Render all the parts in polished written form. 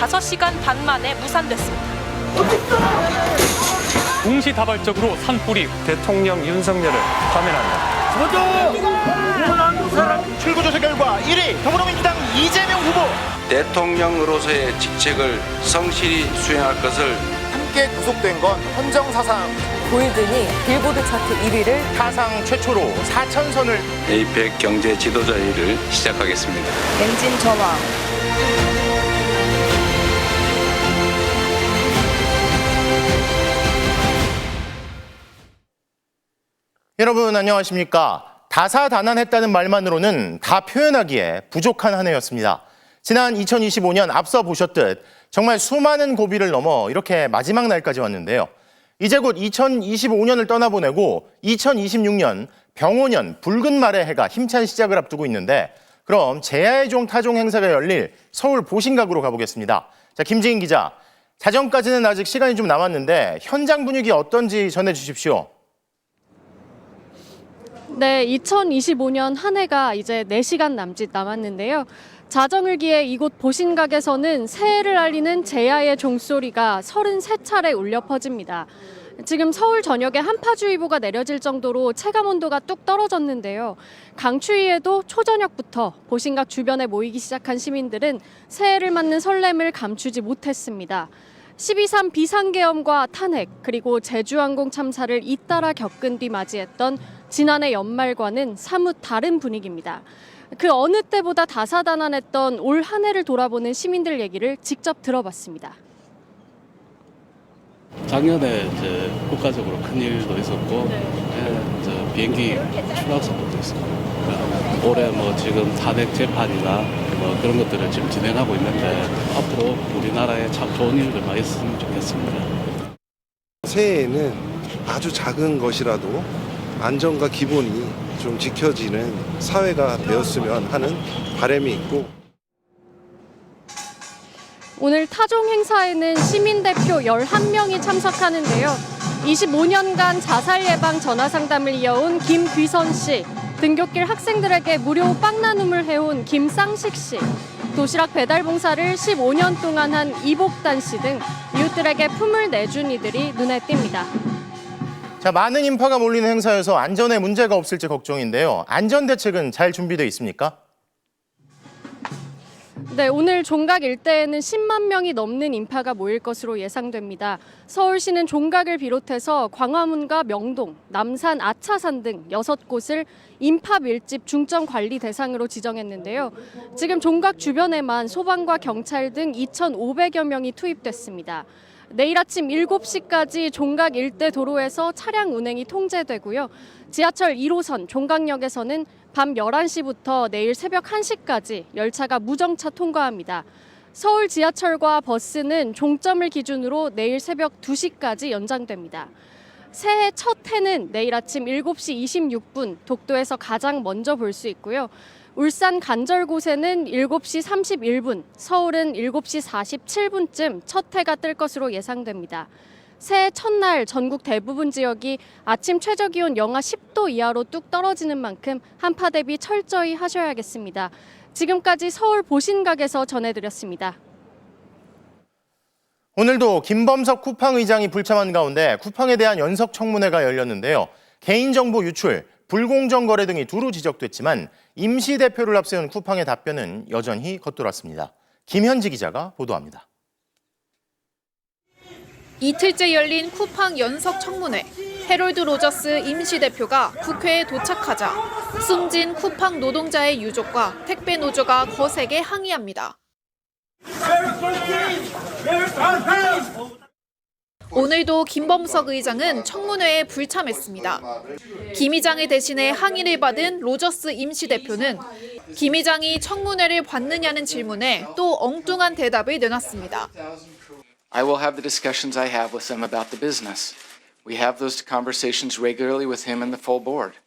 5시간 반 만에 무산됐습니다. 동시다발적으로 산불이 대통령 윤석열을 파면한다. 출구조사 결과 1위 더불어민주당 이재명 후보. 대통령으로서의 직책을 성실히 수행할 것을. 함께 구속된 건 헌정사상 골든이 빌보드 차트 1위를 사상 최초로 4,000선을. 에이펙 경제 지도자 회의를 시작하겠습니다. 엔진 전화. 여러분 안녕하십니까. 다사다난했다는 말만으로는 다 표현하기에 부족한 한 해였습니다. 지난 2025년 앞서 보셨듯 정말 수많은 고비를 넘어 이렇게 마지막 날까지 왔는데요. 이제 곧 2025년을 떠나보내고 2026년 병오년 붉은 말의 해가 힘찬 시작을 앞두고 있는데, 그럼 제야의 종 타종 행사가 열릴 서울 보신각으로 가보겠습니다. 자, 김지인 기자, 자정까지는 아직 시간이 좀 남았는데 현장 분위기 어떤지 전해주십시오. 네, 2025년 한 해가 이제 4시간 남짓 남았는데요. 자정을 기해 이곳 보신각에서는 새해를 알리는 제야의 종소리가 33차례 울려 퍼집니다. 지금 서울 전역에 한파주의보가 내려질 정도로 체감온도가 뚝 떨어졌는데요. 강추위에도 초저녁부터 보신각 주변에 모이기 시작한 시민들은 새해를 맞는 설렘을 감추지 못했습니다. 12.3 비상계엄과 탄핵, 그리고 제주항공 참사를 잇따라 겪은 뒤 맞이했던 지난해 연말과는 사뭇 다른 분위기입니다. 그 어느 때보다 다사다난했던 올 한 해를 돌아보는 시민들 얘기를 직접 들어봤습니다. 작년에 이제 국가적으로 큰 일도 있었고, 비행기 추락 사고도 있었고, 올해 뭐 지금 탄핵 재판이나 뭐 그런 것들을 지금 진행하고 있는데 앞으로 우리나라에 참 좋은 일들만 있었으면 좋겠습니다. 새해에는 아주 작은 것이라도 안전과 기본이 좀 지켜지는 사회가 되었으면 하는 바람이 있고. 오늘 타종 행사에는 시민대표 11명이 참석하는데요. 25년간 자살 예방 전화 상담을 이어온 김귀선 씨, 등굣길 학생들에게 무료 빵 나눔을 해온 김쌍식 씨, 도시락 배달 봉사를 15년 동안 한 이복단 씨 등 이웃들에게 품을 내준 이들이 눈에 띕니다. 자, 많은 인파가 몰리는 행사여서 안전에 문제가 없을지 걱정인데요. 안전 대책은 잘 준비되어 있습니까? 네, 오늘 종각 일대에는 10만 명이 넘는 인파가 모일 것으로 예상됩니다. 서울시는 종각을 비롯해서 광화문과 명동, 남산, 아차산 등 6곳을 인파 밀집 중점 관리 대상으로 지정했는데요. 지금 종각 주변에만 소방과 경찰 등 2,500여 명이 투입됐습니다. 내일 아침 7시까지 종각 일대 도로에서 차량 운행이 통제되고요. 지하철 1호선 종각역에서는 밤 11시부터 내일 새벽 1시까지 열차가 무정차 통과합니다. 서울 지하철과 버스는 종점을 기준으로 내일 새벽 2시까지 연장됩니다. 새해 첫 해는 내일 아침 7시 26분 독도에서 가장 먼저 볼 수 있고요. 울산 간절곶에는 7시 31분, 서울은 7시 47분쯤 첫 해가 뜰 것으로 예상됩니다. 새해 첫날 전국 대부분 지역이 아침 최저기온 영하 10도 이하로 뚝 떨어지는 만큼 한파 대비 철저히 하셔야겠습니다. 지금까지 서울 보신각에서 전해드렸습니다. 오늘도 김범석 쿠팡 의장이 불참한 가운데 쿠팡에 대한 연석 청문회가 열렸는데요. 개인정보 유출, 불공정 거래 등이 두루 지적됐지만 임시 대표를 앞세운 쿠팡의 답변은 여전히 겉돌았습니다. 김현지 기자가 보도합니다. 이틀째 열린 쿠팡 연석 청문회. 해롤드 로저스 임시 대표가 국회에 도착하자 숨진 쿠팡 노동자의 유족과 택배 노조가 거세게 항의합니다. 오늘도 김범석 의장은 청문회에 불참했습니다. 김 의장의 대신에 항의를 받은 로저스 임시 대표는 김 의장이 청문회를 봤느냐는 질문에 또 엉뚱한 대답을 내놨습니다. I will have the discussions I have with them about the business. We have those conversations regularly with him and the full board.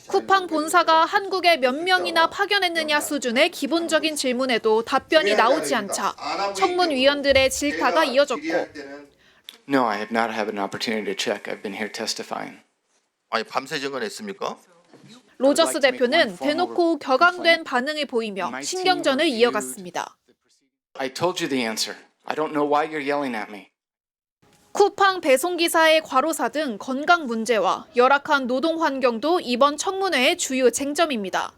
쿠팡 본사가 한국에 몇 명이나 파견했느냐 수준의 기본적인 질문에도 답변이 나오지 않자 청문위원들의 질타가 이어졌고. No, I have not had an opportunity to check. I've been here testifying. 아니 밤새 증언했습니까? 로저스 대표는 대놓고 격앙된 반응을 보이며 신경전을 이어갔습니다. I told you the answer. I don't know why you're yelling at me. 쿠팡 배송기사의 과로사 등 건강 문제와 열악한 노동 환경도 이번 청문회의 주요 쟁점입니다.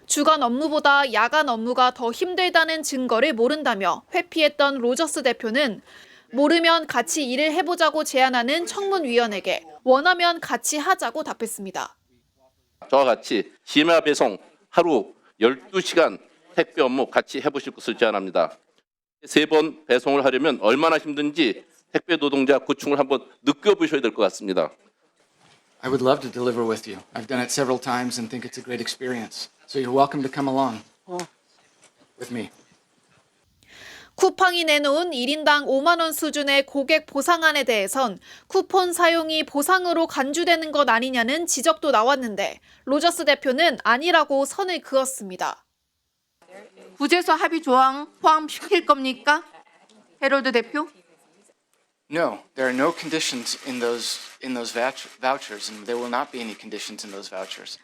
주간 업무보다 야간 업무가 더 힘들다는 증거를 모른다며 회피했던 로저스 대표는 모르면 같이 일을 해보자고 제안하는 청문위원에게 원하면 같이 하자고 답했습니다. 저와 같이 심야 배송 하루 12시간 택배 업무 같이 해보실 것을 제안합니다. 3번 배송을 하려면 얼마나 힘든지 택배 노동자 고충을 한번 느껴보셔야 될 것 같습니다. I would love to deliver with you. I've done it several times and think it's a great experience. So you're welcome to come along with me. 쿠팡이 내놓은 1인당 5만 원 수준의 고객 보상안에 대해선 쿠폰 사용이 보상으로 간주되는 것 아니냐는 지적도 나왔는데 로저스 대표는 아니라고 선을 그었습니다. 구제소 합의 조항 포함시킬 겁니까? 해럴드 대표? No, there are no conditions in those vouchers, and there will not be any conditions in those vouchers.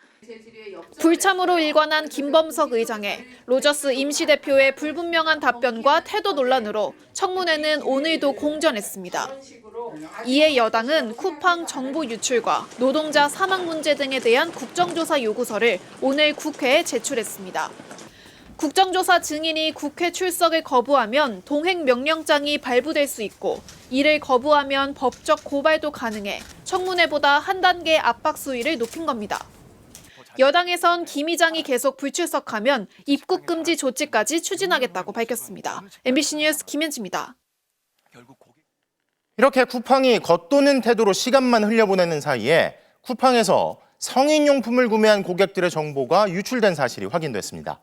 불참으로 일관한 김범석 의장의 로저스 임시대표의 불분명한 답변과 태도 논란으로 청문회는 오늘도 공전했습니다. 이에 여당은 쿠팡 정보 유출과 노동자 사망 문제 등에 대한 국정조사 요구서를 오늘 국회에 제출했습니다. 국정조사 증인이 국회 출석을 거부하면 동행명령장이 발부될 수 있고 이를 거부하면 법적 고발도 가능해 청문회보다 한 단계 압박 수위를 높인 겁니다. 여당에선 김 의장이 계속 불출석하면 입국 금지 조치까지 추진하겠다고 밝혔습니다. MBC 뉴스 김현지입니다. 이렇게 쿠팡이 겉도는 태도로 시간만 흘려보내는 사이에 쿠팡에서 성인용품을 구매한 고객들의 정보가 유출된 사실이 확인됐습니다.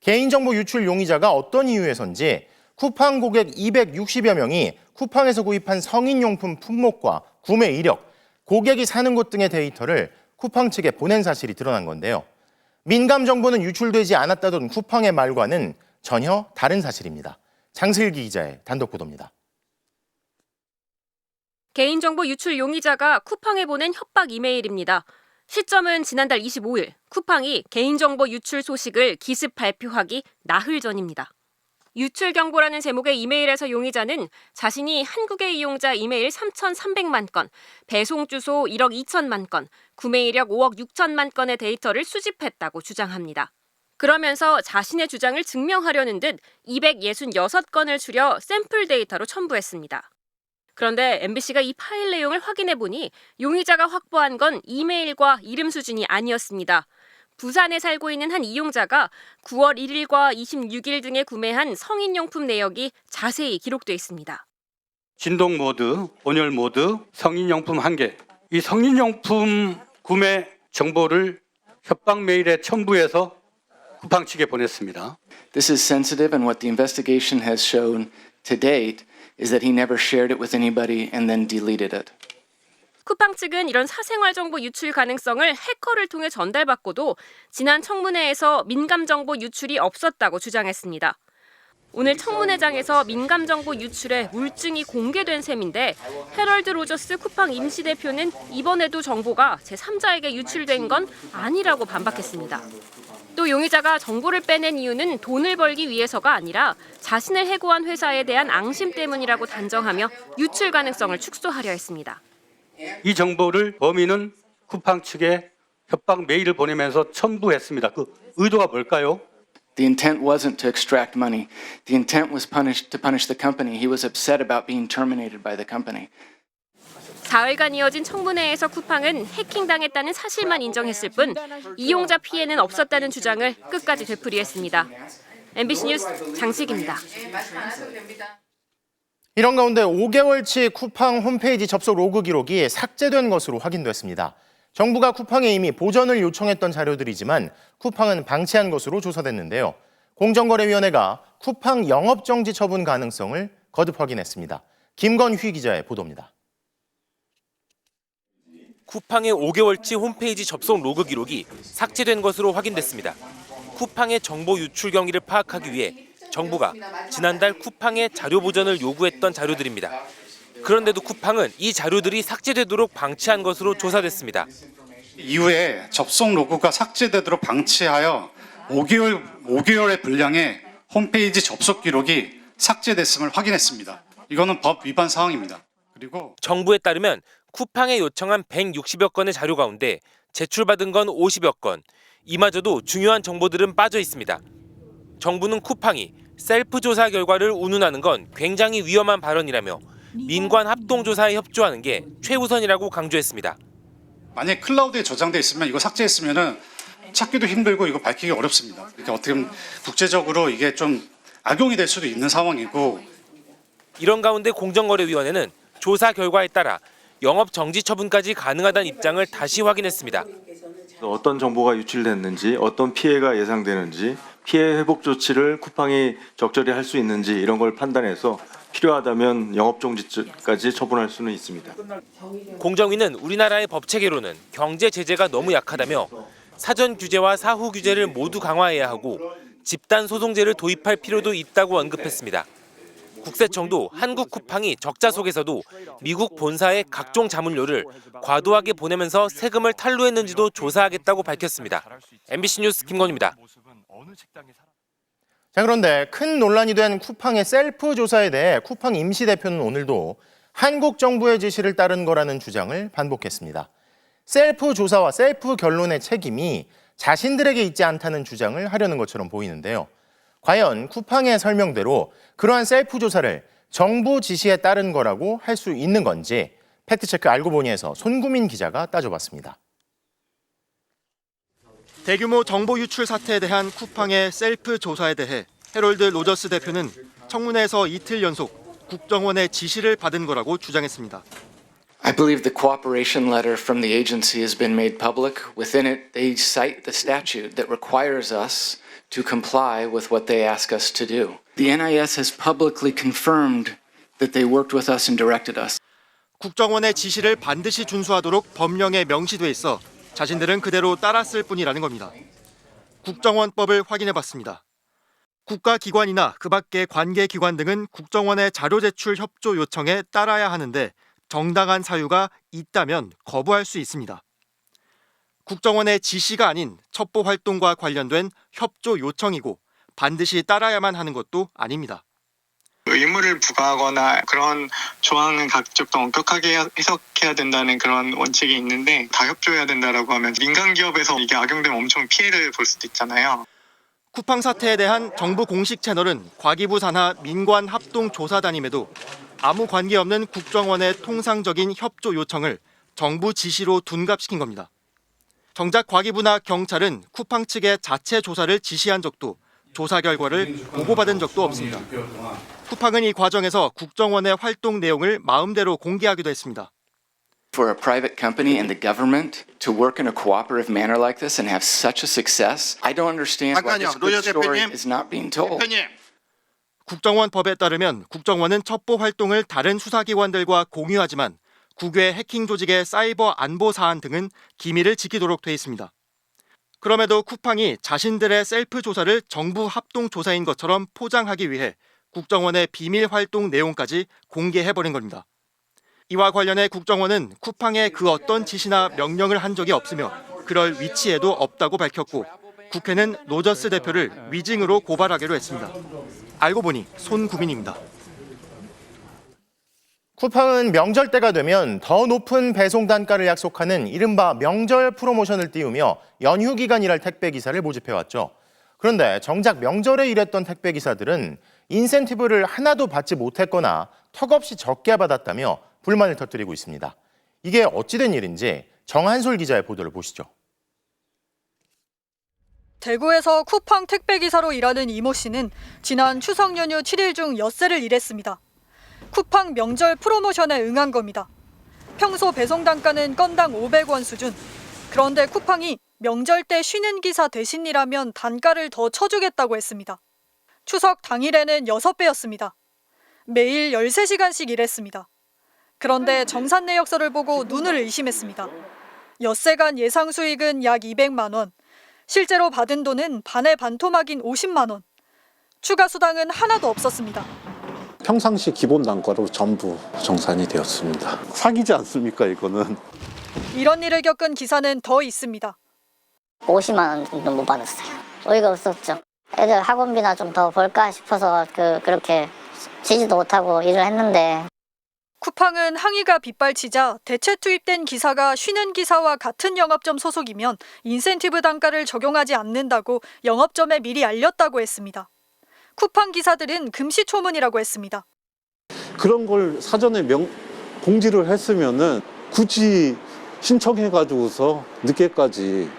개인정보 유출 용의자가 어떤 이유에선지 쿠팡 고객 260여 명이 쿠팡에서 구입한 성인용품 품목과 구매 이력, 고객이 사는 곳 등의 데이터를 쿠팡 측에 보낸 사실이 드러난 건데요. 민감 정보는 유출되지 않았다던 쿠팡의 말과는 전혀 다른 사실입니다. 장슬기 기자의 단독 보도입니다. 개인정보 유출 용의자가 쿠팡에 보낸 협박 이메일입니다. 시점은 지난달 25일 쿠팡이 개인정보 유출 소식을 기습 발표하기 나흘 전입니다. 유출 경보라는 제목의 이메일에서 용의자는 자신이 한국의 이용자 이메일 3,300만 건, 배송 주소 1억 2천만 건, 구매 이력 5억 6천만 건의 데이터를 수집했다고 주장합니다. 그러면서 자신의 주장을 증명하려는 듯 266건을 추려 샘플 데이터로 첨부했습니다. 그런데 MBC가 이 파일 내용을 확인해보니 용의자가 확보한 건 이메일과 이름 수준이 아니었습니다. 부산에 살고 있는 한 이용자가 9월 1일과 26일 등에 구매한 성인용품 내역이 자세히 기록돼 있습니다. 진동 모드, 온열 모드, 성인용품 1개. 이 성인용품 구매 정보를 협박 메일에 첨부해서 쿠팡 측에 보냈습니다. This is sensitive, and what the investigation has shown to date is that he never shared it with anybody and then deleted it. 쿠팡 측은 이런 사생활 정보 유출 가능성을 해커를 통해 전달받고도 지난 청문회에서 민감 정보 유출이 없었다고 주장했습니다. 오늘 청문회장에서 민감 정보 유출에 물증이 공개된 셈인데 해럴드 로저스 쿠팡 임시대표는 이번에도 정보가 제3자에게 유출된 건 아니라고 반박했습니다. 또 용의자가 정보를 빼낸 이유는 돈을 벌기 위해서가 아니라 자신을 해고한 회사에 대한 앙심 때문이라고 단정하며 유출 가능성을 축소하려 했습니다. 이 정보를 범인은 쿠팡 측에 협박 메일을 보내면서 첨부했습니다. 그 의도가 뭘까요? The intent wasn't to extract money. The intent was to punish the company. He was upset about being terminated by the company. 사흘간 이어진 청문회에서 쿠팡은 해킹당했다는 사실만 인정했을 뿐 이용자 피해는 없었다는 주장을 끝까지 되풀이했습니다. MBC 뉴스 장슬기입니다. 이런 가운데 5개월치 쿠팡 홈페이지 접속 로그 기록이 삭제된 것으로 확인됐습니다. 정부가 쿠팡에 이미 보전을 요청했던 자료들이지만 쿠팡은 방치한 것으로 조사됐는데요. 공정거래위원회가 쿠팡 영업정지 처분 가능성을 거듭 확인했습니다. 김건휘 기자의 보도입니다. 쿠팡의 5개월치 홈페이지 접속 로그 기록이 삭제된 것으로 확인됐습니다. 쿠팡의 정보 유출 경위를 파악하기 위해 정부가 지난달 쿠팡에 자료 보전을 요구했던 자료들입니다. 그런데도 쿠팡은 이 자료들이 삭제되도록 방치한 것으로 조사됐습니다. 이후에 접속 로그가 삭제되도록 방치하여 5개월의 분량의 홈페이지 접속 기록이 삭제됐음을 확인했습니다. 이거는 법 위반 사항입니다. 그리고 정부에 따르면 쿠팡에 요청한 160여 건의 자료 가운데 제출받은 건 50여 건. 이마저도 중요한 정보들은 빠져 있습니다. 정부는 쿠팡이 셀프 조사 결과를 운운하는 건 굉장히 위험한 발언이라며 민관 합동조사에 협조하는 게 최우선이라고 강조했습니다. 만약에 클라우드에 저장돼 있으면 이거 삭제했으면은 찾기도 힘들고 이거 밝히기 어렵습니다. 그러니까 어떻게 보면 국제적으로 이게 좀 악용이 될 수도 있는 상황이고 이런 가운데 공정거래위원회는 조사 결과에 따라 영업 정지 처분까지 가능하다는 입장을 다시 확인했습니다. 어떤 정보가 유출됐는지, 어떤 피해가 예상되는지, 피해 회복 조치를 쿠팡이 적절히 할 수 있는지 이런 걸 판단해서 필요하다면 영업 정지까지 처분할 수는 있습니다. 공정위는 우리나라의 법 체계로는 경제 제재가 너무 약하다며 사전 규제와 사후 규제를 모두 강화해야 하고 집단 소송제를 도입할 필요도 있다고 언급했습니다. 국세청도 한국 쿠팡이 적자 속에서도 미국 본사의 각종 자문료를 과도하게 보내면서 세금을 탈루했는지도 조사하겠다고 밝혔습니다. MBC 뉴스 김건희입니다. 자, 그런데 큰 논란이 된 쿠팡의 셀프 조사에 대해 쿠팡 임시 대표는 오늘도 한국 정부의 지시를 따른 거라는 주장을 반복했습니다. 셀프 조사와 셀프 결론의 책임이 자신들에게 있지 않다는 주장을 하려는 것처럼 보이는데요. 과연 쿠팡의 설명대로 그러한 셀프 조사를 정부 지시에 따른 거라고 할 수 있는 건지 팩트체크 알고 보니에서 손구민 기자가 따져봤습니다. 대규모 정보 유출 사태에 대한 쿠팡의 셀프 조사에 대해 해롤드 로저스 대표는 청문회에서 이틀 연속 국정원의 지시를 받은 거라고 주장했습니다. I believe the cooperation letter from the agency has been made public. Within it, they cite the statute that requires us to comply with what they ask us to do. The NIS has publicly confirmed that they worked with us and directed us. 국정원의 지시를 반드시 준수하도록 법령에 명시돼 있어 자신들은 그대로 따랐을 뿐이라는 겁니다. 국정원법을 확인해봤습니다. 국가기관이나 그 밖의 관계기관 등은 국정원의 자료 제출 협조 요청에 따라야 하는데 정당한 사유가 있다면 거부할 수 있습니다. 국정원의 지시가 아닌 첩보 활동과 관련된 협조 요청이고 반드시 따라야만 하는 것도 아닙니다. 의무를 부과하거나 그런 조항은 각적도 엄격하게 해석해야 된다는 그런 원칙이 있는데 다 협조해야 된다라고 하면 민간 기업에서 이게 악용되면 엄청 피해를 볼 수도 있잖아요. 쿠팡 사태에 대한 정부 공식 채널은 과기부 산하 민관 합동조사단임에도 아무 관계없는 국정원의 통상적인 협조 요청을 정부 지시로 둔갑시킨 겁니다. 정작 과기부나 경찰은 쿠팡 측의 자체 조사를 지시한 적도 조사 결과를 보고받은 적도 없습니다. 쿠팡은 이 과정에서 국정원의 활동 내용을 마음대로 공개하기도 했습니다. For a private company and the government to work in a cooperative manner like this and have such a success, I don't understand why this good story is not being told. 국정원 법에 따르면 국정원은 첩보 활동을 다른 수사기관들과 공유하지만 국외 해킹 조직의 사이버 안보 사안 등은 기밀을 지키도록 돼 있습니다. 그럼에도 쿠팡이 자신들의 셀프 조사를 정부 합동 조사인 것처럼 포장하기 위해 국정원의 비밀 활동 내용까지 공개해버린 겁니다. 이와 관련해 국정원은 쿠팡에 그 어떤 지시나 명령을 한 적이 없으며 그럴 위치에도 없다고 밝혔고 국회는 로저스 대표를 위증으로 고발하기로 했습니다. 알고 보니 손구민입니다. 쿠팡은 명절 때가 되면 더 높은 배송 단가를 약속하는 이른바 명절 프로모션을 띄우며 연휴 기간 일할 택배기사를 모집해왔죠. 그런데 정작 명절에 일했던 택배기사들은 인센티브를 하나도 받지 못했거나 턱없이 적게 받았다며 불만을 터뜨리고 있습니다. 이게 어찌된 일인지 정한솔 기자의 보도를 보시죠. 대구에서 쿠팡 택배기사로 일하는 이모 씨는 지난 추석 연휴 7일 중 엿새를 일했습니다. 쿠팡 명절 프로모션에 응한 겁니다. 평소 배송 단가는 건당 500원 수준. 그런데 쿠팡이 명절 때 쉬는 기사 대신 일하면 단가를 더 쳐주겠다고 했습니다. 추석 당일에는 6배였습니다. 매일 13시간씩 일했습니다. 그런데 정산 내역서를 보고 눈을 의심했습니다. 엿새간 예상 수익은 약 200만 원. 실제로 받은 돈은 반의 반토막인 50만 원. 추가 수당은 하나도 없었습니다. 평상시 기본 단가로 전부 정산이 되었습니다. 사기지 않습니까, 이거는? 이런 일을 겪은 기사는 더 있습니다. 50만 원 정도 못 받았어요. 어이가 없었죠. 애들 학원비나 좀 더 벌까 싶어서 그렇게 지지도 못하고 일을 했는데 쿠팡은 항의가 빗발치자 대체 투입된 기사가 쉬는 기사와 같은 영업점 소속이면 인센티브 단가를 적용하지 않는다고 영업점에 미리 알렸다고 했습니다. 쿠팡 기사들은 금시초문이라고 했습니다. 그런 걸 사전에 공지를 했으면은 굳이 신청해가지고서 늦게까지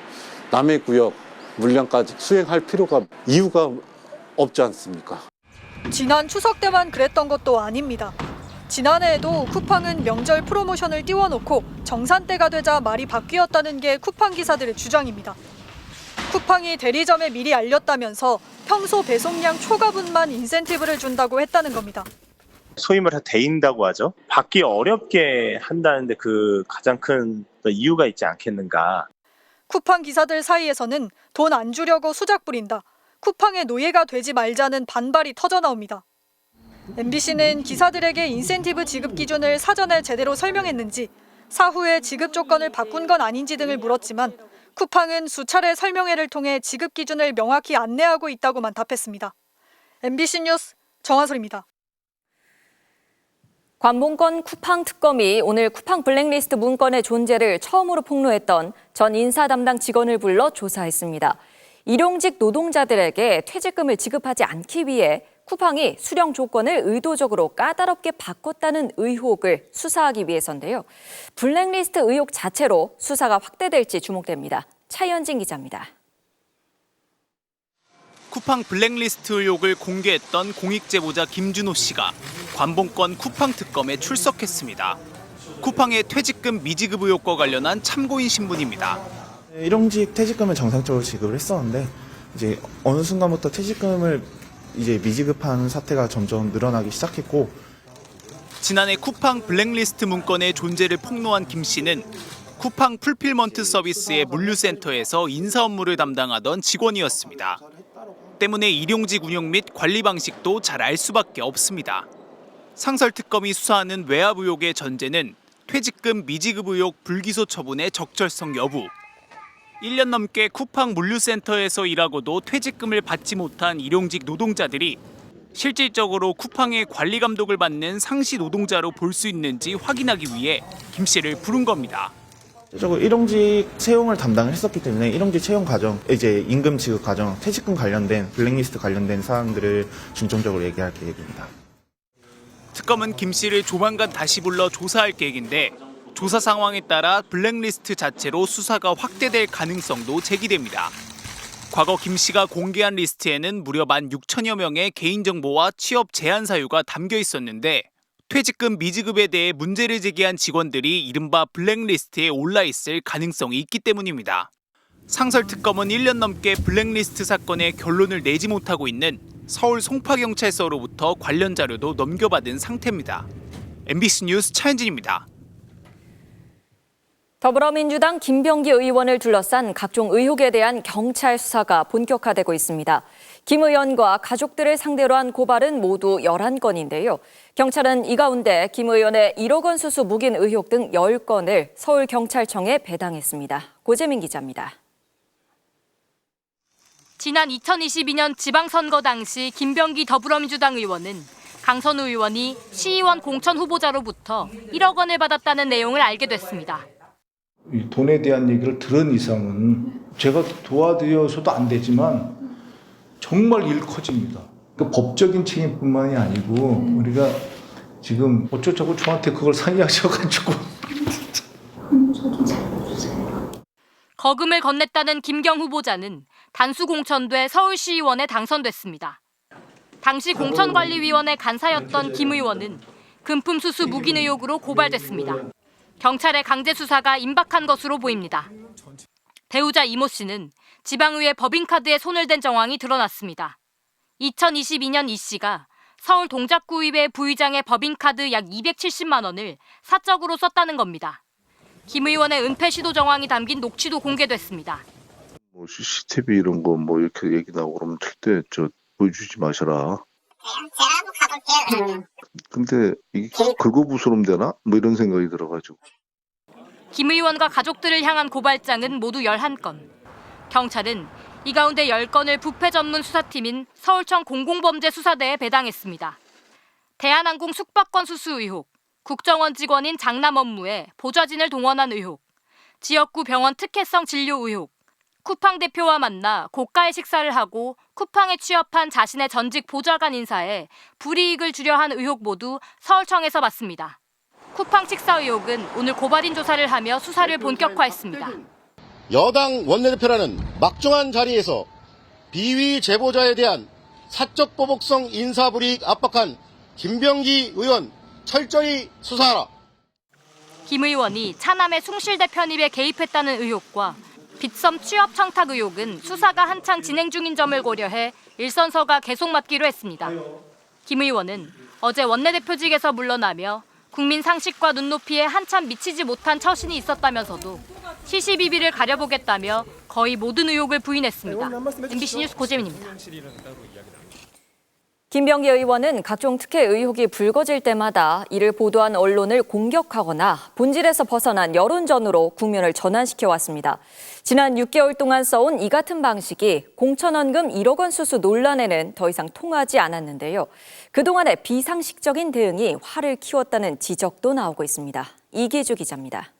남의 구역 물량까지 수행할 이유가 없지 않습니까? 지난 추석 때만 그랬던 것도 아닙니다. 지난해에도 쿠팡은 명절 프로모션을 띄워놓고 정산대가 되자 말이 바뀌었다는 게 쿠팡 기사들의 주장입니다. 쿠팡이 대리점에 미리 알렸다면서 평소 배송량 초과분만 인센티브를 준다고 했다는 겁니다. 소위 말해 데인다고 하죠. 받기 어렵게 한다는데 그 가장 큰 이유가 있지 않겠는가. 쿠팡 기사들 사이에서는 돈 안 주려고 수작 부린다. 쿠팡의 노예가 되지 말자는 반발이 터져나옵니다. MBC는 기사들에게 인센티브 지급 기준을 사전에 제대로 설명했는지, 사후에 지급 조건을 바꾼 건 아닌지 등을 물었지만 쿠팡은 수차례 설명회를 통해 지급 기준을 명확히 안내하고 있다고만 답했습니다. MBC 뉴스 정하솔입니다. 관봉권 쿠팡 특검이 오늘 쿠팡 블랙리스트 문건의 존재를 처음으로 폭로했던 전 인사 담당 직원을 불러 조사했습니다. 일용직 노동자들에게 퇴직금을 지급하지 않기 위해 쿠팡이 수령 조건을 의도적으로 까다롭게 바꿨다는 의혹을 수사하기 위해서인데요. 블랙리스트 의혹 자체로 수사가 확대될지 주목됩니다. 차현진 기자입니다. 쿠팡 블랙리스트 의혹을 공개했던 공익제보자 김준호 씨가 관봉권 쿠팡 특검에 출석했습니다. 쿠팡의 퇴직금 미지급 의혹과 관련한 참고인 신분입니다. 일용직 퇴직금을 정상적으로 지급을 했었는데 이제 어느 순간부터 퇴직금을 이제 미지급하는 사태가 점점 늘어나기 시작했고, 지난해 쿠팡 블랙리스트 문건의 존재를 폭로한 김 씨는 쿠팡 풀필먼트 서비스의 물류센터에서 인사 업무를 담당하던 직원이었습니다. 때문에 일용직 운영 및 관리 방식도 잘 알 수밖에 없습니다. 상설특검이 수사하는 외압 의혹의 전제는 퇴직금 미지급 의혹 불기소 처분의 적절성 여부, 1년 넘게 쿠팡 물류센터에서 일하고도 퇴직금을 받지 못한 일용직 노동자들이 실질적으로 쿠팡의 관리 감독을 받는 상시 노동자로 볼 수 있는지 확인하기 위해 김 씨를 부른 겁니다. 일용직 채용을 담당을 했었기 때문에 일용직 채용 과정, 이제 임금 지급 과정, 퇴직금 관련된 블랙리스트 관련된 사항들을 중점적으로 얘기할 계획입니다. 특검은 김 씨를 조만간 다시 불러 조사할 계획인데 조사 상황에 따라 블랙리스트 자체로 수사가 확대될 가능성도 제기됩니다. 과거 김 씨가 공개한 리스트에는 무려 16,000여 명의 개인정보와 취업 제한 사유가 담겨 있었는데 퇴직금 미지급에 대해 문제를 제기한 직원들이 이른바 블랙리스트에 올라 있을 가능성이 있기 때문입니다. 상설특검은 1년 넘게 블랙리스트 사건의 결론을 내지 못하고 있는 서울 송파경찰서로부터 관련 자료도 넘겨받은 상태입니다. MBC 뉴스 차현진입니다. 더불어민주당 김병기 의원을 둘러싼 각종 의혹에 대한 경찰 수사가 본격화되고 있습니다. 김 의원과 가족들을 상대로 한 고발은 모두 11건인데요. 경찰은 이 가운데 김 의원의 1억 원 수수 묵인 의혹 등 10건을 서울경찰청에 배당했습니다. 고재민 기자입니다. 지난 2022년 지방선거 당시 김병기 더불어민주당 의원은 강선우 의원이 시의원 공천 후보자로부터 1억 원을 받았다는 내용을 알게 됐습니다. 이 돈에 대한 얘기를 들은 이상은 제가 도와드려서도 안 되지만 정말 일 커집니다. 그 법적인 책임뿐만이 아니고 우리가 지금 어쩌자고 저한테 그걸 상의하셔가지고 거금을 건넸다는 김경 후보자는 단수 공천돼 서울시의원에 당선됐습니다. 당시 공천관리위원회 간사였던 김 의원은 금품 수수 묵인 의혹으로 고발됐습니다. 경찰의 강제 수사가 임박한 것으로 보입니다. 배우자 이모 씨는 지방의회 법인카드에 손을 댄 정황이 드러났습니다. 2022년 이 씨가 서울 동작구의회 부의장의 법인카드 약 270만 원을 사적으로 썼다는 겁니다. 김 의원의 은폐 시도 정황이 담긴 녹취도 공개됐습니다. CCTV 이런 거 이렇게 얘기 나오고 그러면 절대 보여주지 마셔라. 근데 이게 긁어부스럼 되나? 이런 생각이 들어가지고. 김 의원과 가족들을 향한 고발장은 모두 11건. 경찰은 이 가운데 10건을 부패 전문 수사팀인 서울청 공공범죄수사대에 배당했습니다. 대한항공 숙박권 수수 의혹, 국정원 직원인 장남 업무에 보좌진을 동원한 의혹, 지역구 병원 특혜성 진료 의혹, 쿠팡 대표와 만나 고가의 식사를 하고 쿠팡에 취업한 자신의 전직 보좌관 인사에 불이익을 주려 한 의혹 모두 서울청에서 받습니다. 쿠팡 식사 의혹은 오늘 고발인 조사를 하며 수사를 본격화했습니다. 여당 원내대표라는 막중한 자리에서 비위 제보자에 대한 사적 보복성 인사불이익 압박한 김병기 의원 철저히 수사하라. 김 의원이 차남의 숭실대 편입에 개입했다는 의혹과 빗썸 취업 청탁 의혹은 수사가 한창 진행 중인 점을 고려해 일선서가 계속 맡기로 했습니다. 김 의원은 어제 원내대표직에서 물러나며 국민 상식과 눈높이에 한참 미치지 못한 처신이 있었다면서도 시시비비를 가려보겠다며 거의 모든 의혹을 부인했습니다. MBC 뉴스 고재민입니다. 김병기 의원은 각종 특혜 의혹이 불거질 때마다 이를 보도한 언론을 공격하거나 본질에서 벗어난 여론전으로 국면을 전환시켜 왔습니다. 지난 6개월 동안 써온 이 같은 방식이 공천원금 1억 원 수수 논란에는 더 이상 통하지 않았는데요. 그동안의 비상식적인 대응이 화를 키웠다는 지적도 나오고 있습니다. 이기주 기자입니다.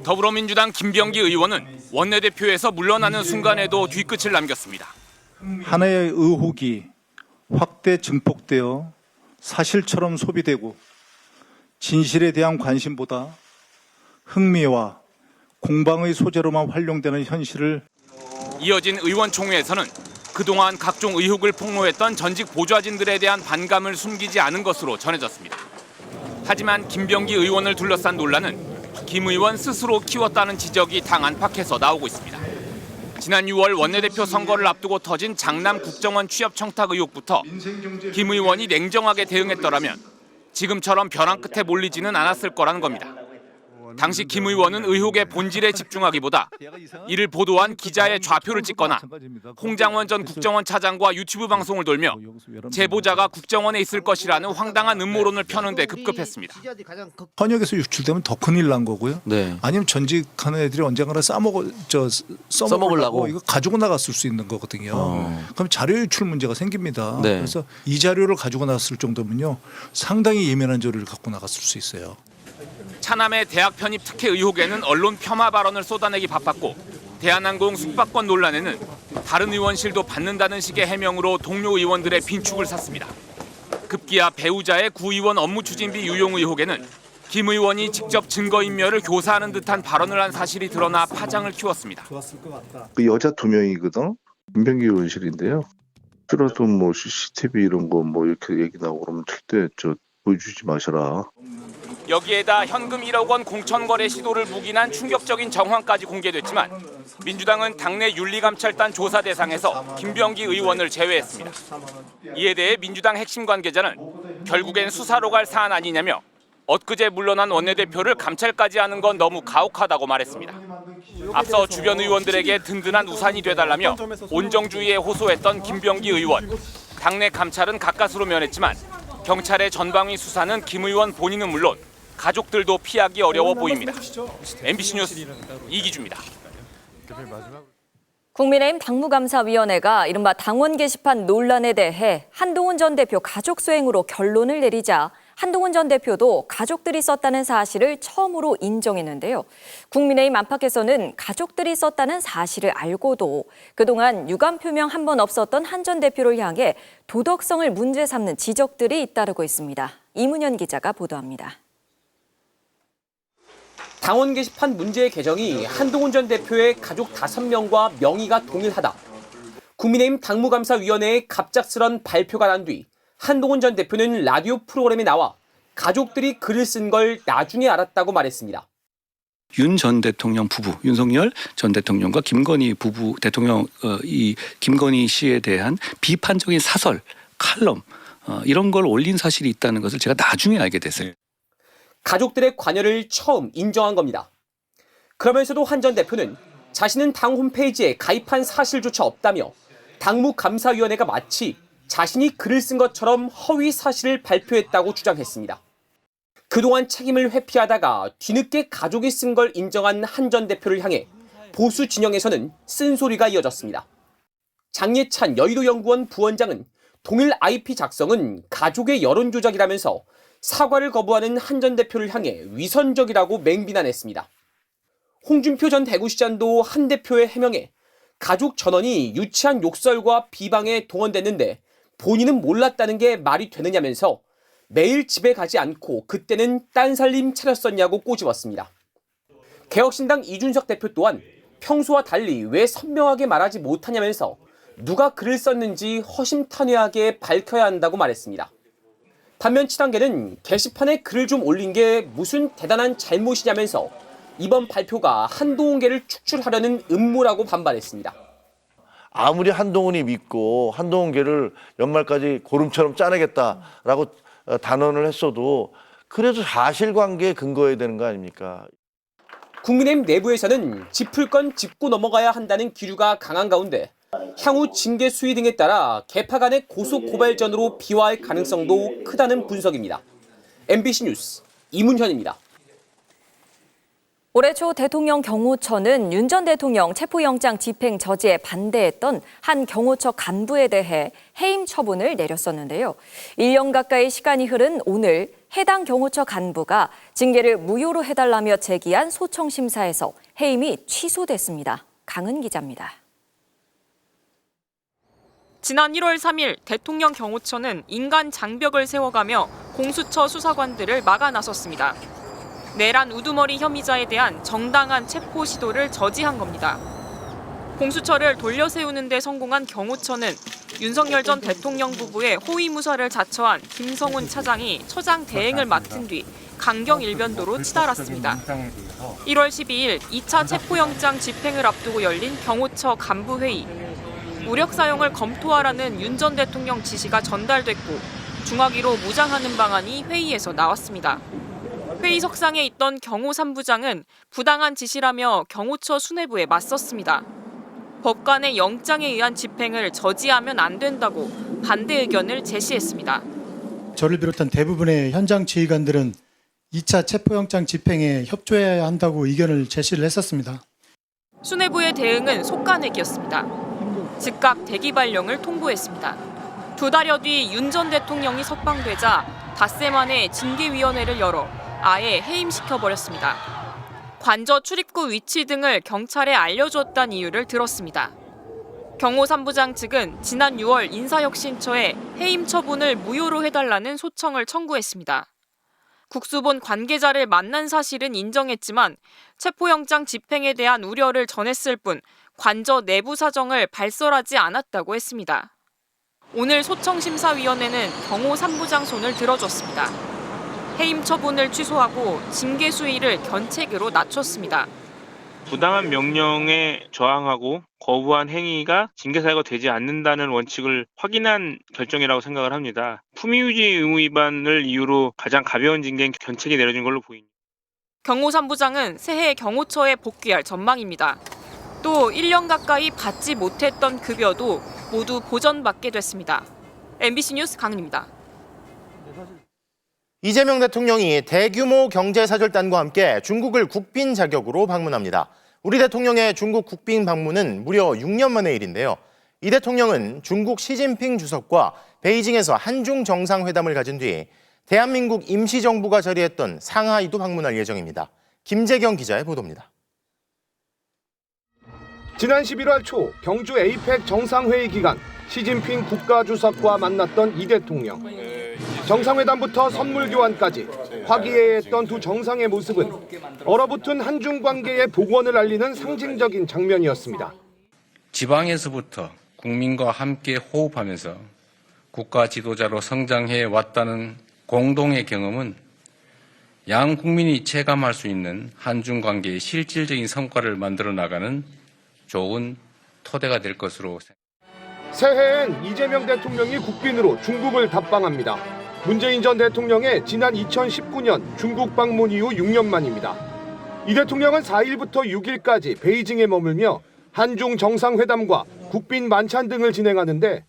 더불어민주당 김병기 의원은 원내대표에서 물러나는 순간에도 뒤끝을 남겼습니다. 하나의 의혹이 확대 증폭되어 사실처럼 소비되고 진실에 대한 관심보다 흥미와 공방의 소재로만 활용되는 현실을 이어진 의원총회에서는 그동안 각종 의혹을 폭로했던 전직 보좌진들에 대한 반감을 숨기지 않은 것으로 전해졌습니다. 하지만 김병기 의원을 둘러싼 논란은 김 의원 스스로 키웠다는 지적이 당 안팎에서 나오고 있습니다. 지난 6월 원내대표 선거를 앞두고 터진 장남 국정원 취업 청탁 의혹부터 김 의원이 냉정하게 대응했더라면 지금처럼 벼랑 끝에 몰리지는 않았을 거라는 겁니다. 당시 김 의원은 의혹의 본질에 집중하기보다 이를 보도한 기자의 좌표를 찍거나 홍장원 전 국정원 차장과 유튜브 방송을 돌며 제보자가 국정원에 있을 것이라는 황당한 음모론을 펴는 데 급급했습니다. 현역에서 유출되면 더 큰일 난 거고요. 네. 아니면 전직하는 애들이 언젠가는 써먹으려고 이거 가지고 나갔을 수 있는 거거든요. 그럼 자료 유출 문제가 생깁니다. 네. 그래서 이 자료를 가지고 나갔을 정도면요, 상당히 예민한 자료를 갖고 나갔을 수 있어요. 차남의 대학 편입 특혜 의혹에는 언론 폄하 발언을 쏟아내기 바빴고 대한항공 숙박권 논란에는 다른 의원실도 받는다는 식의 해명으로 동료 의원들의 빈축을 샀습니다. 급기야 배우자의 구의원 업무 추진비 유용 의혹에는 김 의원이 직접 증거인멸을 교사하는 듯한 발언을 한 사실이 드러나 파장을 키웠습니다. 그 여자 2명이거든. 김병기 의원실인데요. 들어도 뭐 CCTV 이런 거 뭐 이렇게 얘기 나오고 그러면 절대 보여주지 마셔라. 여기에다 현금 1억 원 공천 거래 시도를 묵인한 충격적인 정황까지 공개됐지만 민주당은 당내 윤리감찰단 조사 대상에서 김병기 의원을 제외했습니다. 이에 대해 민주당 핵심 관계자는 결국엔 수사로 갈 사안 아니냐며 엊그제 물러난 원내대표를 감찰까지 하는 건 너무 가혹하다고 말했습니다. 앞서 주변 의원들에게 든든한 우산이 되달라며 온정주의에 호소했던 김병기 의원. 당내 감찰은 가까스로 면했지만 경찰의 전방위 수사는 김 의원 본인은 물론 가족들도 피하기 어려워 보입니다. MBC 뉴스 이기주입니다. 국민의힘 당무감사위원회가 이른바 당원 게시판 논란에 대해 한동훈 전 대표 가족 수행으로 결론을 내리자 한동훈 전 대표도 가족들이 썼다는 사실을 처음으로 인정했는데요. 국민의힘 안팎에서는 가족들이 썼다는 사실을 알고도 그동안 유감 표명 한 번 없었던 한 전 대표를 향해 도덕성을 문제 삼는 지적들이 잇따르고 있습니다. 이문현 기자가 보도합니다. 당원 게시판 문제의 개정이 한동훈 전 대표의 가족 5명과 명의가 동일하다. 국민의힘 당무감사위원회의 갑작스런 발표가 난 뒤 한동훈 전 대표는 라디오 프로그램에 나와 가족들이 글을 쓴 걸 나중에 알았다고 말했습니다. 윤 전 대통령 부부, 윤석열 전 대통령과 김건희 부부 대통령, 이 김건희 씨에 대한 비판적인 사설, 칼럼 이런 걸 올린 사실이 있다는 것을 제가 나중에 알게 됐어요. 가족들의 관여를 처음 인정한 겁니다. 그러면서도 한 전 대표는 자신은 당 홈페이지에 가입한 사실조차 없다며 당무감사위원회가 마치 자신이 글을 쓴 것처럼 허위 사실을 발표했다고 주장했습니다. 그동안 책임을 회피하다가 뒤늦게 가족이 쓴 걸 인정한 한 전 대표를 향해 보수 진영에서는 쓴소리가 이어졌습니다. 장예찬 여의도연구원 부원장은 동일 IP 작성은 가족의 여론 조작이라면서 사과를 거부하는 한 전 대표를 향해 위선적이라고 맹비난했습니다. 홍준표 전 대구시장도 한 대표의 해명에 가족 전원이 유치한 욕설과 비방에 동원됐는데 본인은 몰랐다는 게 말이 되느냐면서 매일 집에 가지 않고 그때는 딴 살림 차렸었냐고 꼬집었습니다. 개혁신당 이준석 대표 또한 평소와 달리 왜 선명하게 말하지 못하냐면서 누가 글을 썼는지 허심탄회하게 밝혀야 한다고 말했습니다. 반면 친한계는 게시판에 글을 좀 올린 게 무슨 대단한 잘못이냐면서 이번 발표가 한동훈계를 축출하려는 음모라고 반발했습니다. 아무리 한동훈이 믿고 한동훈계를 연말까지 고름처럼 짜내겠다라고 단언을 했어도 그래도 사실관계에 근거해야 되는 거 아닙니까? 국민의힘 내부에서는 짚을 건 짚고 넘어가야 한다는 기류가 강한 가운데 향후 징계 수위 등에 따라 개파 간의 고소 고발전으로 비화할 가능성도 크다는 분석입니다. MBC 뉴스 이문현입니다. 올해 초 대통령 경호처는 윤 전 대통령 체포영장 집행 저지에 반대했던 한 경호처 간부에 대해 해임 처분을 내렸었는데요. 1년 가까이 시간이 흐른 오늘 해당 경호처 간부가 징계를 무효로 해달라며 제기한 소청 심사에서 해임이 취소됐습니다. 강은 기자입니다. 지난 1월 3일 대통령 경호처는 인간 장벽을 세워가며 공수처 수사관들을 막아 나섰습니다. 내란 우두머리 혐의자에 대한 정당한 체포 시도를 저지한 겁니다. 공수처를 돌려세우는 데 성공한 경호처는 윤석열 전 대통령 부부의 호위무사를 자처한 김성훈 차장이 처장 대행을 맡은 뒤 강경 일변도로 치달았습니다. 1월 12일 2차 체포영장 집행을 앞두고 열린 경호처 간부회의. 무력 사용을 검토하라는 윤 전 대통령 지시가 전달됐고 중화기로 무장하는 방안이 회의에서 나왔습니다. 회의석상에 있던 경호 3부장은 부당한 지시라며 경호처 수뇌부에 맞섰습니다. 법관의 영장에 의한 집행을 저지하면 안 된다고 반대 의견을 제시했습니다. 저를 비롯한 대부분의 현장 지휘관들은 2차 체포영장 집행에 협조해야 한다고 의견을 제시를 했었습니다. 수뇌부의 대응은 속간액이었습니다. 즉각 대기 발령을 통보했습니다. 2달여 뒤 윤 전 대통령이 석방되자 닷새 만에 징계위원회를 열어 아예 해임시켜버렸습니다. 관저 출입구 위치 등을 경찰에 알려줬다는 이유를 들었습니다. 경호 3부장 측은 지난 6월 인사혁신처에 해임 처분을 무효로 해달라는 소청을 청구했습니다. 국수본 관계자를 만난 사실은 인정했지만 체포영장 집행에 대한 우려를 전했을 뿐 관저 내부 사정을 발설하지 않았다고 했습니다. 오늘 소청심사위원회는 경호 3부장 손을 들어줬습니다. 해임 처분을 취소하고 징계 수위를 견책으로 낮췄습니다. 부당한 명령에 저항하고 거부한 행위가 징계 사유가 되지 않는다는 원칙을 확인한 결정이라고 생각을 합니다. 품위유지 의무 위반을 이유로 가장 가벼운 징계인 견책이 내려진 걸로 보입니다. 경호 3부장은 새해 경호처에 복귀할 전망입니다. 또 1년 가까이 받지 못했던 급여도 모두 보전받게 됐습니다. MBC 뉴스 강은입니다. 이재명 대통령이 대규모 경제사절단과 함께 중국을 국빈 자격으로 방문합니다. 우리 대통령의 중국 국빈 방문은 무려 6년 만의 일인데요. 이 대통령은 중국 시진핑 주석과 베이징에서 한중 정상회담을 가진 뒤 대한민국 임시정부가 자리했던 상하이도 방문할 예정입니다. 김재경 기자의 보도입니다. 지난 11월 초 경주 에이펙 정상회의 기간 시진핑 국가주석과 만났던 이 대통령. 정상회담부터 선물 교환까지 화기애애했던 두 정상의 모습은 얼어붙은 한중 관계의 복원을 알리는 상징적인 장면이었습니다. 지방에서부터 국민과 함께 호흡하면서 국가 지도자로 성장해 왔다는 공동의 경험은 양 국민이 체감할 수 있는 한중 관계의 실질적인 성과를 만들어 나가는 좋은 토대가 될 것으로 생각합니다. 새해엔 이재명 대통령이 국빈으로 중국을 답방합니다. 문재인 전 대통령의 지난 2019년 중국 방문 이후 6년 만입니다. 이 대통령은 4일부터 6일까지 베이징에 머물며 한중 정상회담과 국빈 만찬 등을 진행하는데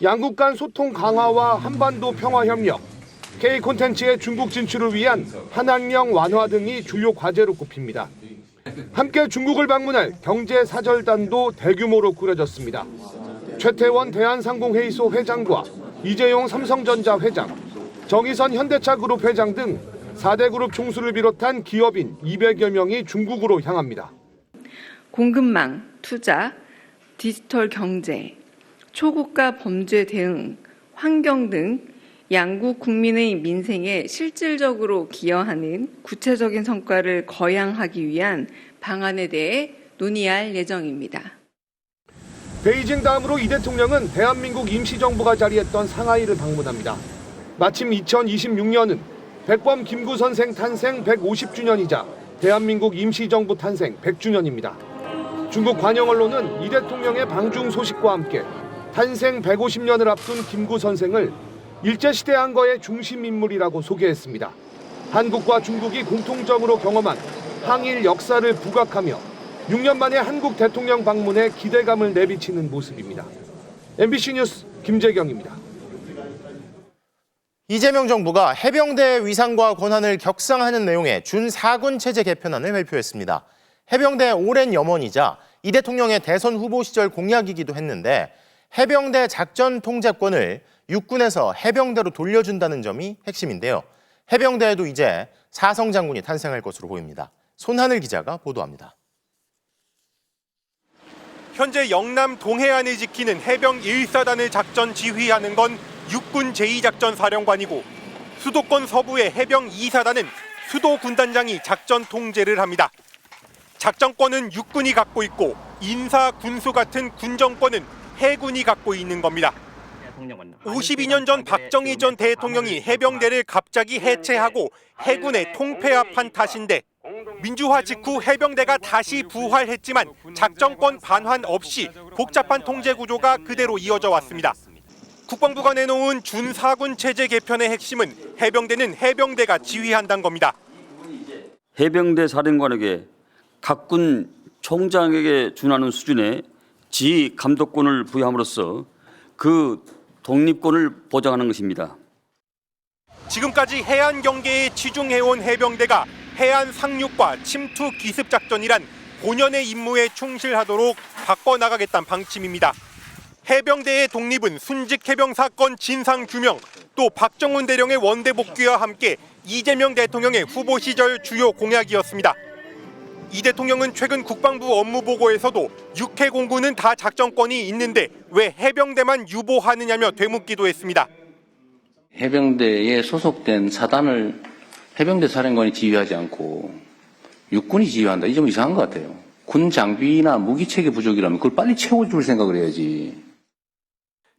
양국 간 소통 강화와 한반도 평화협력, K 콘텐츠의 중국 진출을 위한 한한령 완화 등이 주요 과제로 꼽힙니다. 함께 중국을 방문할 경제사절단도 대규모로 꾸려졌습니다. 최태원 대한상공회의소 회장과 이재용 삼성전자 회장, 정의선 현대차그룹 회장 등 4대 그룹 총수를 비롯한 기업인 200여 명이 중국으로 향합니다. 공급망, 투자, 디지털 경제, 초고가 범죄 대응, 환경 등 양국 국민의 민생에 실질적으로 기여하는 구체적인 성과를 거양하기 위한 방안에 대해 논의할 예정입니다. 베이징 다음으로 이 대통령은 대한민국 임시정부가 자리했던 상하이를 방문합니다. 마침 2026년은 백범 김구 선생 탄생 150주년이자 대한민국 임시정부 탄생 100주년입니다. 중국 관영 언론은 이 대통령의 방중 소식과 함께 탄생 150년을 앞둔 김구 선생을 일제시대 한거의 중심 인물이라고 소개했습니다. 한국과 중국이 공통적으로 경험한 항일 역사를 부각하며 6년 만에 한국 대통령 방문에 기대감을 내비치는 모습입니다. MBC 뉴스 김재경입니다. 이재명 정부가 해병대의 위상과 권한을 격상하는 내용의 준4군 체제 개편안을 발표했습니다. 해병대의 오랜 염원이자 이 대통령의 대선 후보 시절 공약이기도 했는데 해병대 작전 통제권을 육군에서 해병대로 돌려준다는 점이 핵심인데요. 해병대에도 이제 사성 장군이 탄생할 것으로 보입니다. 손하늘 기자가 보도합니다. 현재 영남 동해안을 지키는 해병 1사단을 작전 지휘하는 건 육군 제2작전사령관이고 수도권 서부의 해병 2사단은 수도 군단장이 작전 통제를 합니다. 작전권은 육군이 갖고 있고 인사, 군수 같은 군정권은 해군이 갖고 있는 겁니다. 52년 전 박정희 전 대통령이 해병대를 갑자기 해체하고 해군에 통폐합한 탓인데 민주화 직후 해병대가 다시 부활했지만 작전권 반환 없이 복잡한 통제 구조가 그대로 이어져 왔습니다. 국방부가 내놓은 준4군 체제 개편의 핵심은 해병대는 해병대가 지휘한다는 겁니다. 해병대 사령관에게 각군 총장에게 준하는 수준의 지휘 감독권을 부여함으로써 그 독립권을 보장하는 것입니다. 지금까지 해안 경계에 치중해온 해병대가 해안 상륙과 침투 기습 작전이란 본연의 임무에 충실하도록 바꿔나가겠다는 방침입니다. 해병대의 독립은 순직 해병 사건 진상 규명, 또 박정훈 대령의 원대 복귀와 함께 이재명 대통령의 후보 시절 주요 공약이었습니다. 이 대통령은 최근 국방부 업무 보고에서도 육해 공군은 다 작전권이 있는데 왜 해병대만 유보하느냐며 되묻기도 했습니다. 해병대에 소속된 사단을 해병대 사령관이 지휘하지 않고 육군이 지휘한다. 이 점 이상한 것 같아요. 군 장비나 무기 체계 부족이라면 그걸 빨리 채워줄 생각을 해야지.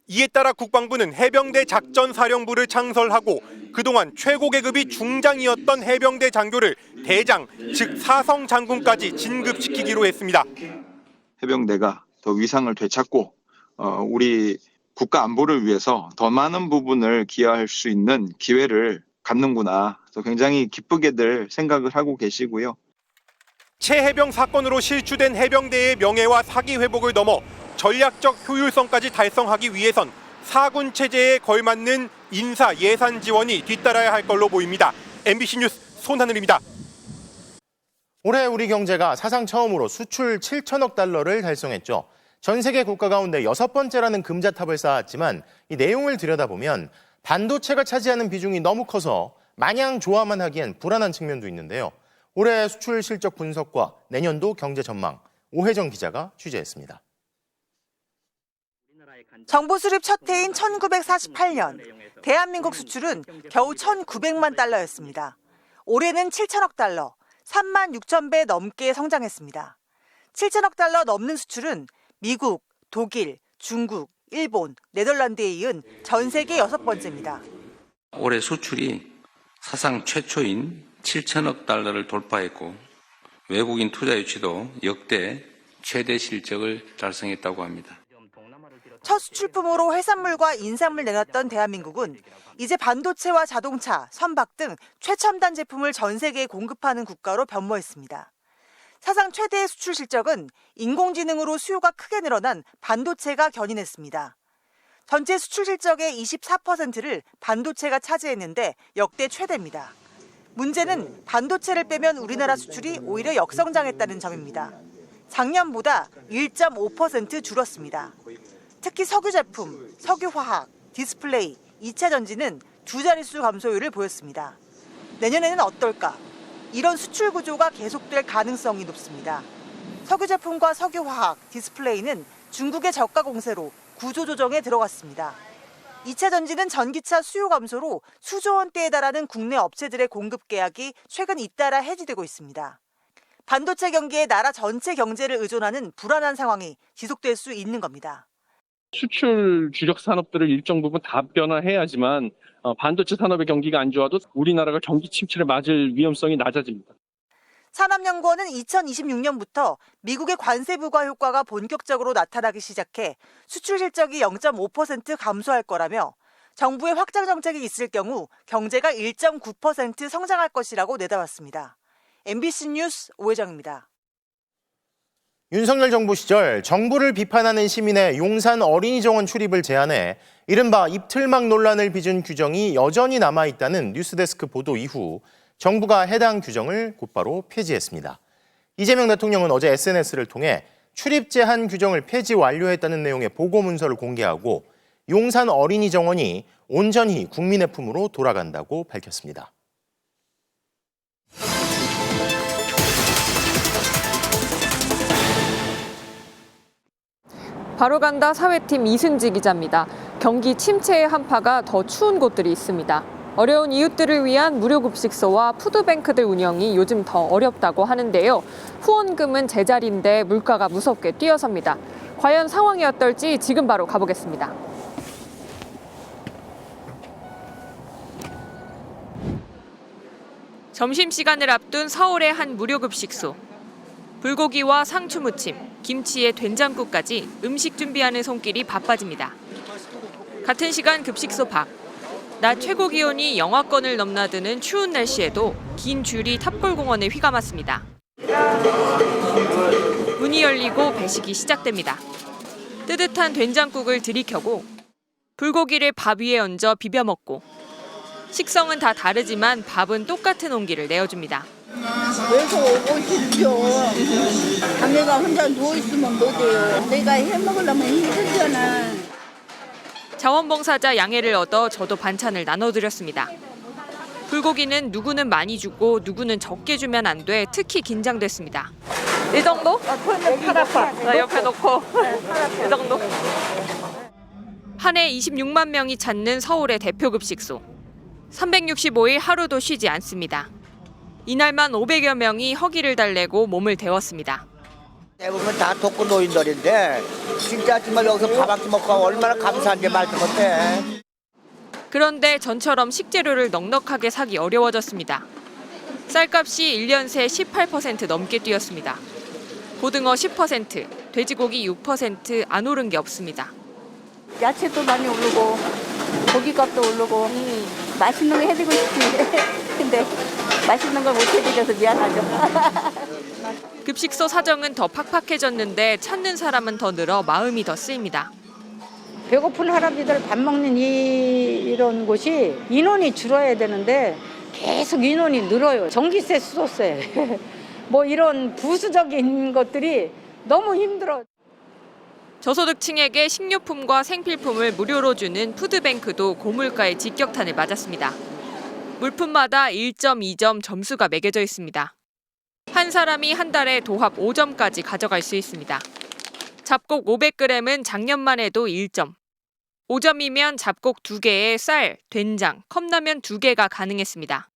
이에 따라 국방부는 해병대 작전사령부를 창설하고 그동안 최고 계급이 중장이었던 해병대 장교를 대장, 즉 사성 장군까지 진급시키기로 했습니다. 해병대가 더 위상을 되찾고 우리 국가 안보를 위해서 더 많은 부분을 기여할 수 있는 기회를 갖는구나. 굉장히 기쁘게들 생각을 하고 계시고요. 최해병 사건으로 실추된 해병대의 명예와 사기 회복을 넘어 전략적 효율성까지 달성하기 위해선 4군 체제에 걸맞는 인사 예산 지원이 뒤따라야 할 걸로 보입니다. MBC 뉴스 손하늘입니다. 올해 우리 경제가 사상 처음으로 수출 7천억 달러를 달성했죠. 전 세계 국가 가운데 6번째라는 금자탑을 쌓았지만 이 내용을 들여다보면 반도체가 차지하는 비중이 너무 커서 마냥 좋아만 하기엔 불안한 측면도 있는데요. 올해 수출 실적 분석과 내년도 경제 전망, 오혜정 기자가 취재했습니다. 정부 수립 첫 해인 1948년, 대한민국 수출은 겨우 1,900만 달러였습니다. 올해는 7천억 달러, 3만 6천 배 넘게 성장했습니다. 7천억 달러 넘는 수출은 미국, 독일, 중국, 일본, 네덜란드에 이은 전 세계 6번째입니다. 올해 수출이 사상 최초인 7천억 달러를 돌파했고 외국인 투자 유치도 역대 최대 실적을 달성했다고 합니다. 첫 수출품으로 해산물과 인삼을 내놨던 대한민국은 이제 반도체와 자동차, 선박 등 최첨단 제품을 전 세계에 공급하는 국가로 변모했습니다. 사상 최대의 수출 실적은 인공지능으로 수요가 크게 늘어난 반도체가 견인했습니다. 전체 수출 실적의 24%를 반도체가 차지했는데 역대 최대입니다. 문제는 반도체를 빼면 우리나라 수출이 오히려 역성장했다는 점입니다. 작년보다 1.5% 줄었습니다. 특히 석유 제품, 석유화학, 디스플레이, 2차 전지는 두 자릿수 감소율을 보였습니다. 내년에는 어떨까? 이런 수출 구조가 계속될 가능성이 높습니다. 석유 제품과 석유화학, 디스플레이는 중국의 저가 공세로 구조 조정에 들어갔습니다. 2차 전지는 전기차 수요 감소로 수조 원대에 달하는 국내 업체들의 공급 계약이 최근 잇따라 해지되고 있습니다. 반도체 경기에 나라 전체 경제를 의존하는 불안한 상황이 지속될 수 있는 겁니다. 수출 주력 산업들을 일정 부분 다 변화해야지만 반도체 산업의 경기가 안 좋아도 우리나라가 경기 침체를 맞을 위험성이 낮아집니다. 산업연구원은 2026년부터 미국의 관세 부과 효과가 본격적으로 나타나기 시작해 수출 실적이 0.5% 감소할 거라며 정부의 확장 정책이 있을 경우 경제가 1.9% 성장할 것이라고 내다봤습니다. MBC 뉴스 오혜정입니다. 윤석열 정부 시절 정부를 비판하는 시민의 용산 어린이 정원 출입을 제한해 이른바 입틀막 논란을 빚은 규정이 여전히 남아있다는 뉴스데스크 보도 이후 정부가 해당 규정을 곧바로 폐지했습니다. 이재명 대통령은 어제 SNS를 통해 출입 제한 규정을 폐지 완료했다는 내용의 보고 문서를 공개하고 용산 어린이 정원이 온전히 국민의 품으로 돌아간다고 밝혔습니다. 바로간다 사회팀 이승지 기자입니다. 경기 침체의 한파가 더 추운 곳들이 있습니다. 어려운 이웃들을 위한 무료급식소와 푸드뱅크들 운영이 요즘 더 어렵다고 하는데요. 후원금은 제자리인데 물가가 무섭게 뛰어섭니다. 과연 상황이 어떨지 지금 바로 가보겠습니다. 점심시간을 앞둔 서울의 한 무료급식소. 불고기와 상추무침, 김치에 된장국까지 음식 준비하는 손길이 바빠집니다. 같은 시간 급식소 밖. 낮 최고 기온이 영하권을 넘나드는 추운 날씨에도 긴 줄이 탑골공원에 휘감았습니다. 문이 열리고 배식이 시작됩니다. 뜨뜻한 된장국을 들이켜고 불고기를 밥 위에 얹어 비벼 먹고 식성은 다 다르지만 밥은 똑같은 온기를 내어줍니다. 왜서 오고 싶죠? 자매가 혼자 누워있으면 못해요. 내가 해먹으려면 힘들잖아. 자원봉사자 양해를 얻어 저도 반찬을 나눠드렸습니다. 불고기는 누구는 많이 주고 누구는 적게 주면 안 돼 특히 긴장됐습니다. 이 정도? 팔 아파. 나 옆에 놓고 이 정도? 한 해 26만 명이 찾는 서울의 대표 급식소. 365일 하루도 쉬지 않습니다. 이날만 500여 명이 허기를 달래고 몸을 데웠습니다. 대부분 다 독거 노인들인데 진짜 정말 여기서 밥 한 끼 먹고 얼마나 감사한지 말도 못해. 그런데 전처럼 식재료를 넉넉하게 사기 어려워졌습니다. 쌀값이 1년 새 18% 넘게 뛰었습니다. 고등어 10%, 돼지고기 6% 안 오른 게 없습니다. 야채도 많이 오르고 고기값도 오르고 맛있는 거 해드리고 싶은데 근데 맛있는 걸 못 해드려서 미안하죠. 급식소 사정은 더 팍팍해졌는데 찾는 사람은 더 늘어 마음이 더 쓰입니다. 배고픈 할아버지들 밥 먹는 이런 곳이 인원이 줄어야 되는데 계속 인원이 늘어요. 전기세, 수도세 뭐 이런 부수적인 것들이 너무 힘들어. 저소득층에게 식료품과 생필품을 무료로 주는 푸드뱅크도 고물가의 직격탄을 맞았습니다. 물품마다 1.2점 점수가 매겨져 있습니다. 한 사람이 한 달에 도합 5점까지 가져갈 수 있습니다. 잡곡 500g은 작년만 해도 1점. 5점이면 잡곡 2개에 쌀, 된장, 컵라면 2개가 가능했습니다.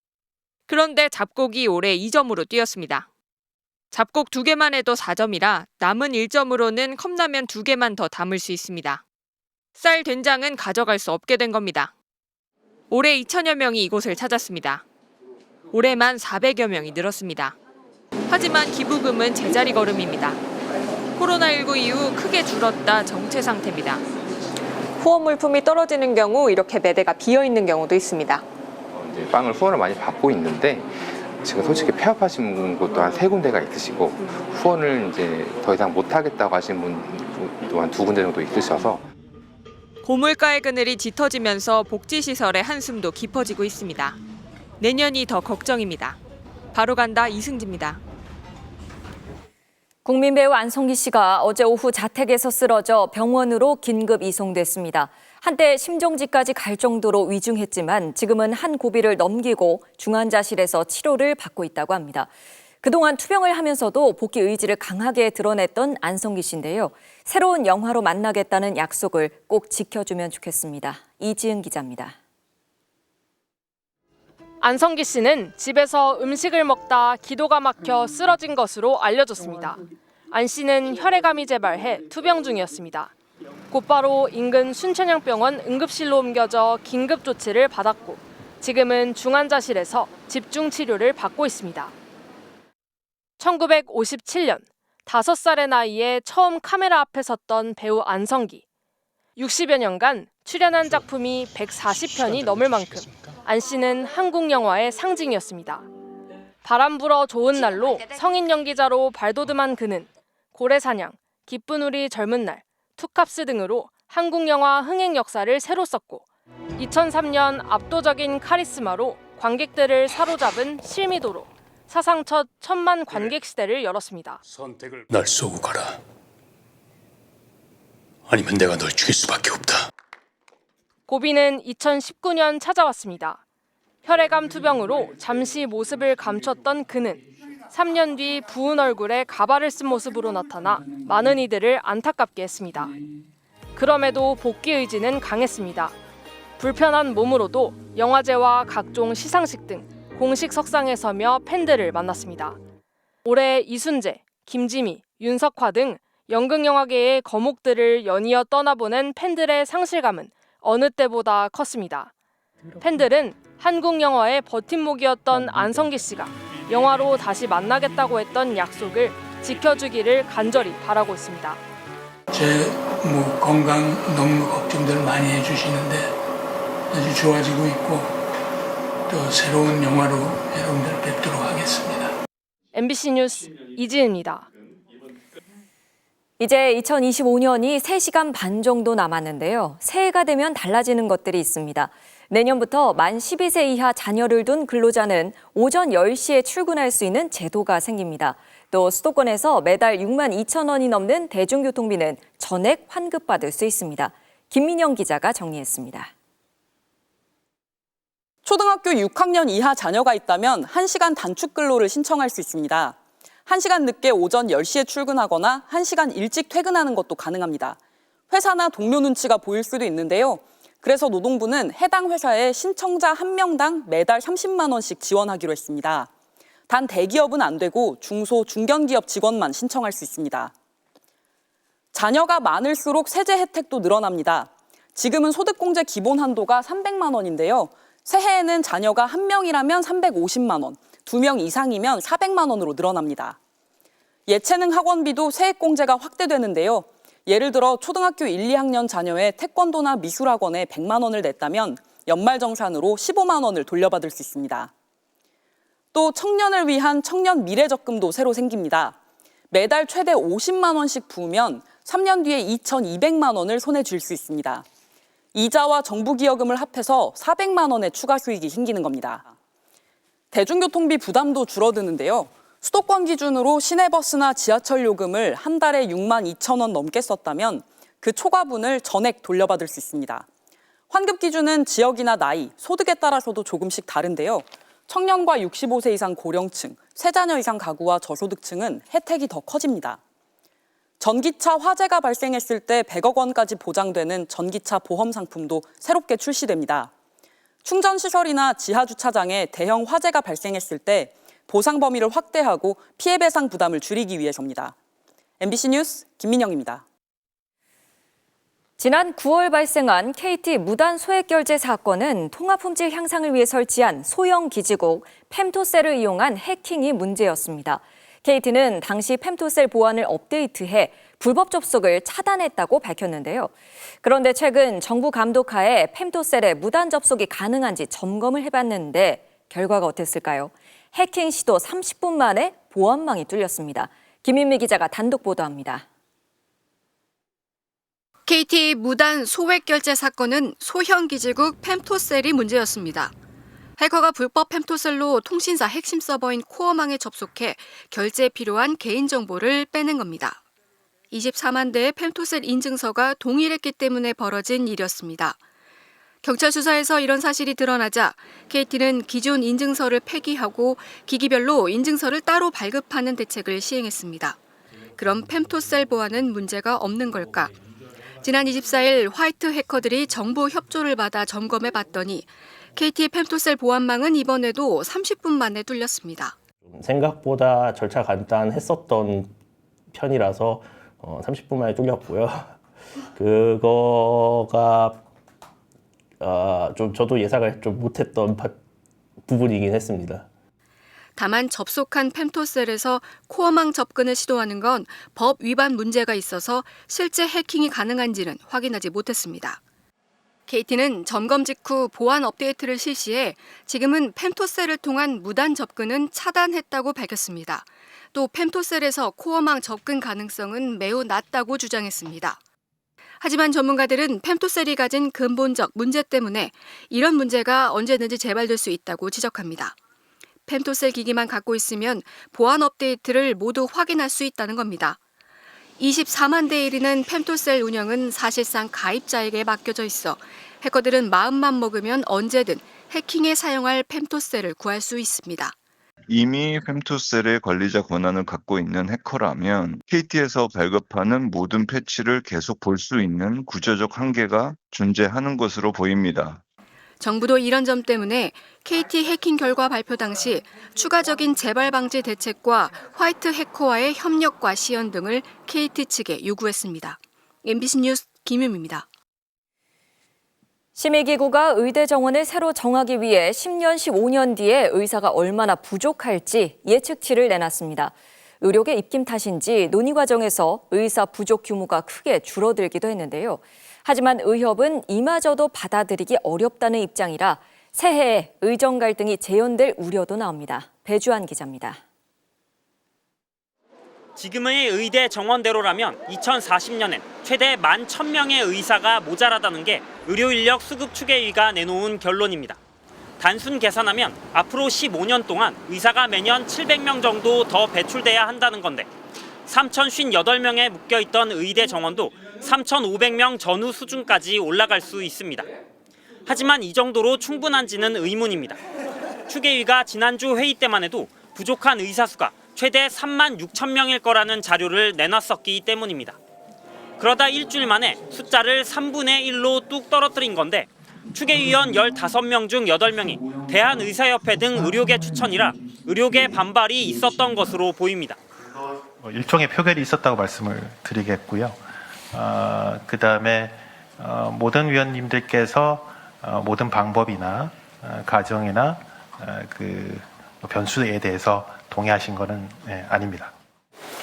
그런데 잡곡이 올해 2점으로 뛰었습니다. 잡곡 2개만 해도 4점이라 남은 1점으로는 컵라면 2개만 더 담을 수 있습니다. 쌀, 된장은 가져갈 수 없게 된 겁니다. 올해 2천여 명이 이곳을 찾았습니다. 올해만 400여 명이 늘었습니다. 하지만 기부금은 제자리 걸음입니다. 코로나19 이후 크게 줄었다 정체 상태입니다. 후원 물품이 떨어지는 경우 이렇게 매대가 비어 있는 경우도 있습니다. 이제 빵을 후원을 많이 받고 있는데 지금 솔직히 폐업하신 곳도 한 3군데가 있으시고 후원을 이제 더 이상 못 하겠다고 하신 분도 한 2군데 정도 있으셔서 고물가의 그늘이 짙어지면서 복지시설의 한숨도 깊어지고 있습니다. 내년이 더 걱정입니다. 바로간다 이승지입니다. 국민 배우 안성기 씨가 어제 오후 자택에서 쓰러져 병원으로 긴급 이송됐습니다. 한때 심정지까지 갈 정도로 위중했지만 지금은 한 고비를 넘기고 중환자실에서 치료를 받고 있다고 합니다. 그동안 투병을 하면서도 복귀 의지를 강하게 드러냈던 안성기 씨인데요. 새로운 영화로 만나겠다는 약속을 꼭 지켜주면 좋겠습니다. 이지은 기자입니다. 안성기 씨는 집에서 음식을 먹다 기도가 막혀 쓰러진 것으로 알려졌습니다. 안 씨는 혈액암이 재발해 투병 중이었습니다. 곧바로 인근 순천향병원 응급실로 옮겨져 긴급 조치를 받았고 지금은 중환자실에서 집중 치료를 받고 있습니다. 1957년 5살의 나이에 처음 카메라 앞에 섰던 배우 안성기. 60여 년간 출연한 작품이 140편이 넘을 만큼 안 씨는 한국 영화의 상징이었습니다. 바람 불어 좋은 날로 성인 연기자로 발돋움한 그는 고래사냥, 기쁜 우리 젊은 날, 투캅스 등으로 한국 영화 흥행 역사를 새로 썼고 2003년 압도적인 카리스마로 관객들을 사로잡은 실미도로 사상 첫 1000만 관객 시대를 열었습니다. 날 쏘고 가라. 아니면 내가 널 죽일 수밖에 없다. 고비는 2019년 찾아왔습니다. 혈액암 투병으로 잠시 모습을 감췄던 그는 3년 뒤 부은 얼굴에 가발을 쓴 모습으로 나타나 많은 이들을 안타깝게 했습니다. 그럼에도 복귀 의지는 강했습니다. 불편한 몸으로도 영화제와 각종 시상식 등 공식 석상에 서며 팬들을 만났습니다. 올해 이순재, 김지미, 윤석화 등 연극영화계의 거목들을 연이어 떠나보낸 팬들의 상실감은 어느 때보다 컸습니다. 팬들은 한국 영화의 버팀목이었던 안성기 씨가 영화로 다시 만나겠다고 했던 약속을 지켜주기를 간절히 바라고 있습니다. 제 건강 너무 걱정들 많이 해주시는데 아주 좋아지고 있고 또 새로운 영화로 여러분들 뵙도록 하겠습니다. MBC 뉴스 이지은입니다. 이제 2025년이 3시간 반 정도 남았는데요. 새해가 되면 달라지는 것들이 있습니다. 내년부터 만 12세 이하 자녀를 둔 근로자는 오전 10시에 출근할 수 있는 제도가 생깁니다. 또 수도권에서 매달 6만 2천 원이 넘는 대중교통비는 전액 환급받을 수 있습니다. 김민영 기자가 정리했습니다. 초등학교 6학년 이하 자녀가 있다면 1시간 단축 근로를 신청할 수 있습니다. 1시간 늦게 오전 10시에 출근하거나 1시간 일찍 퇴근하는 것도 가능합니다. 회사나 동료 눈치가 보일 수도 있는데요. 그래서 노동부는 해당 회사에 신청자 1명당 매달 30만 원씩 지원하기로 했습니다. 단 대기업은 안 되고 중소, 중견기업 직원만 신청할 수 있습니다. 자녀가 많을수록 세제 혜택도 늘어납니다. 지금은 소득공제 기본 한도가 300만 원인데요. 새해에는 자녀가 1명이라면 350만 원, 2명 이상이면 400만 원으로 늘어납니다. 예체능 학원비도 세액공제가 확대되는데요. 예를 들어 초등학교 1, 2학년 자녀의 태권도나 미술학원에 100만 원을 냈다면 연말정산으로 15만 원을 돌려받을 수 있습니다. 또 청년을 위한 청년 미래적금도 새로 생깁니다. 매달 최대 50만 원씩 부으면 3년 뒤에 2,200만 원을 손에 쥘 수 있습니다. 이자와 정부기여금을 합해서 400만 원의 추가 수익이 생기는 겁니다. 대중교통비 부담도 줄어드는데요. 수도권 기준으로 시내버스나 지하철 요금을 한 달에 6만 2천 원 넘게 썼다면 그 초과분을 전액 돌려받을 수 있습니다. 환급 기준은 지역이나 나이, 소득에 따라서도 조금씩 다른데요. 청년과 65세 이상 고령층, 3자녀 이상 가구와 저소득층은 혜택이 더 커집니다. 전기차 화재가 발생했을 때 100억 원까지 보장되는 전기차 보험 상품도 새롭게 출시됩니다. 충전시설이나 지하주차장에 대형 화재가 발생했을 때 보상 범위를 확대하고 피해 배상 부담을 줄이기 위해서입니다. MBC 뉴스 김민영입니다. 지난 9월 발생한 KT 무단 소액결제 사건은 통화품질 향상을 위해 설치한 소형 기지국 펨토셀을 이용한 해킹이 문제였습니다. KT는 당시 펨토셀 보안을 업데이트해 불법 접속을 차단했다고 밝혔는데요. 그런데 최근 정부 감독하에 펨토셀에 무단 접속이 가능한지 점검을 해봤는데 결과가 어땠을까요? 해킹 시도 30분 만에 보안망이 뚫렸습니다. 김인미 기자가 단독 보도합니다. KT 무단 소액 결제 사건은 소형 기지국 펨토셀이 문제였습니다. 해커가 불법 펨토셀로 통신사 핵심 서버인 코어망에 접속해 결제에 필요한 개인정보를 빼낸 겁니다. 24만 대의 펜토셀 인증서가 동일했기 때문에 벌어진 일이었습니다. 경찰 수사에서 이런 사실이 드러나자 KT는 기존 인증서를 폐기하고 기기별로 인증서를 따로 발급하는 대책을 시행했습니다. 그럼 펜토셀 보안은 문제가 없는 걸까? 지난 24일 화이트 해커들이 정보 협조를 받아 점검해 봤더니 KT의 펜토셀 보안망은 이번에도 30분 만에 뚫렸습니다. 생각보다 절차 간단했었던 편이라서 30분 만에 뚫렸고요. 그거가 좀 저도 예상을 좀 못했던 부분이긴 했습니다. 다만 접속한 펜토셀에서 코어망 접근을 시도하는 건 법 위반 문제가 있어서 실제 해킹이 가능한지는 확인하지 못했습니다. KT는 점검 직후 보안 업데이트를 실시해 지금은 펜토셀을 통한 무단 접근은 차단했다고 밝혔습니다. 또 펜토셀에서 코어망 접근 가능성은 매우 낮다고 주장했습니다. 하지만 전문가들은 펜토셀이 가진 근본적 문제 때문에 이런 문제가 언제든지 재발될 수 있다고 지적합니다. 펜토셀 기기만 갖고 있으면 보안 업데이트를 모두 확인할 수 있다는 겁니다. 24만 대에 이르는 펜토셀 운영은 사실상 가입자에게 맡겨져 있어 해커들은 마음만 먹으면 언제든 해킹에 사용할 펜토셀을 구할 수 있습니다. 이미 펜토셀의 관리자 권한을 갖고 있는 해커라면 KT에서 발급하는 모든 패치를 계속 볼 수 있는 구조적 한계가 존재하는 것으로 보입니다. 정부도 이런 점 때문에 KT 해킹 결과 발표 당시 추가적인 재발 방지 대책과 화이트 해커와의 협력과 시연 등을 KT 측에 요구했습니다. MBC 뉴스 김유미입니다. 심의기구가 의대 정원을 새로 정하기 위해 10년, 15년 뒤에 의사가 얼마나 부족할지 예측치를 내놨습니다. 의료계 입김 탓인지 논의 과정에서 의사 부족 규모가 크게 줄어들기도 했는데요. 하지만 의협은 이마저도 받아들이기 어렵다는 입장이라 새해에 의정 갈등이 재현될 우려도 나옵니다. 배주한 기자입니다. 지금의 의대 정원대로라면 2040년엔 최대 11,000명의 의사가 모자라다는 게 의료인력 수급추계위가 내놓은 결론입니다. 단순 계산하면 앞으로 15년 동안 의사가 매년 700명 정도 더 배출돼야 한다는 건데 3,058명에 묶여있던 의대 정원도 3,500명 전후 수준까지 올라갈 수 있습니다. 하지만 이 정도로 충분한지는 의문입니다. 추계위가 지난주 회의 때만 해도 부족한 의사 수가 최대 3만 6천 명일 거라는 자료를 내놨었기 때문입니다. 그러다 일주일 만에 숫자를 3분의 1로 뚝 떨어뜨린 건데 추계위원 15명 중 8명이 대한의사협회 등 의료계 추천이라 의료계 반발이 있었던 것으로 보입니다. 일종의 표결이 있었다고 말씀을 드리겠고요. 그다음에 모든 위원님들께서 모든 방법이나 가정이나 그 변수에 대해서 동의하신 것은 아닙니다.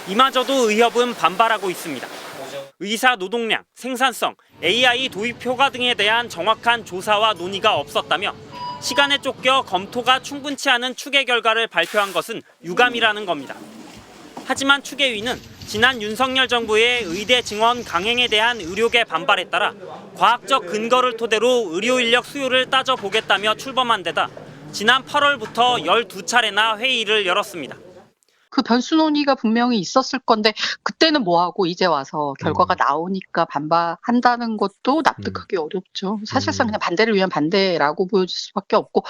이마저도 의협은 반발하고 있습니다. 의사 노동량, 생산성, AI 도입 효과 등에 대한 정확한 조사와 논의가 없었다며 시간에 쫓겨 검토가 충분치 않은 추계 결과를 발표한 것은 유감이라는 겁니다. 하지만 추계위는 지난 윤석열 정부의 의대 증원 강행에 대한 의료계 반발에 따라 과학적 근거를 토대로 의료 인력 수요를 따져보겠다며 출범한 데다 지난 8월부터 12차례나 회의를 열었습니다. 그 변수 논의가 분명히 있었을 건데 그때는 뭐하고 이제 와서 결과가 나오니까 반발한다는 것도 납득하기 어렵죠. 사실상 그냥 반대를 위한 반대라고 보여질 수밖에 없고.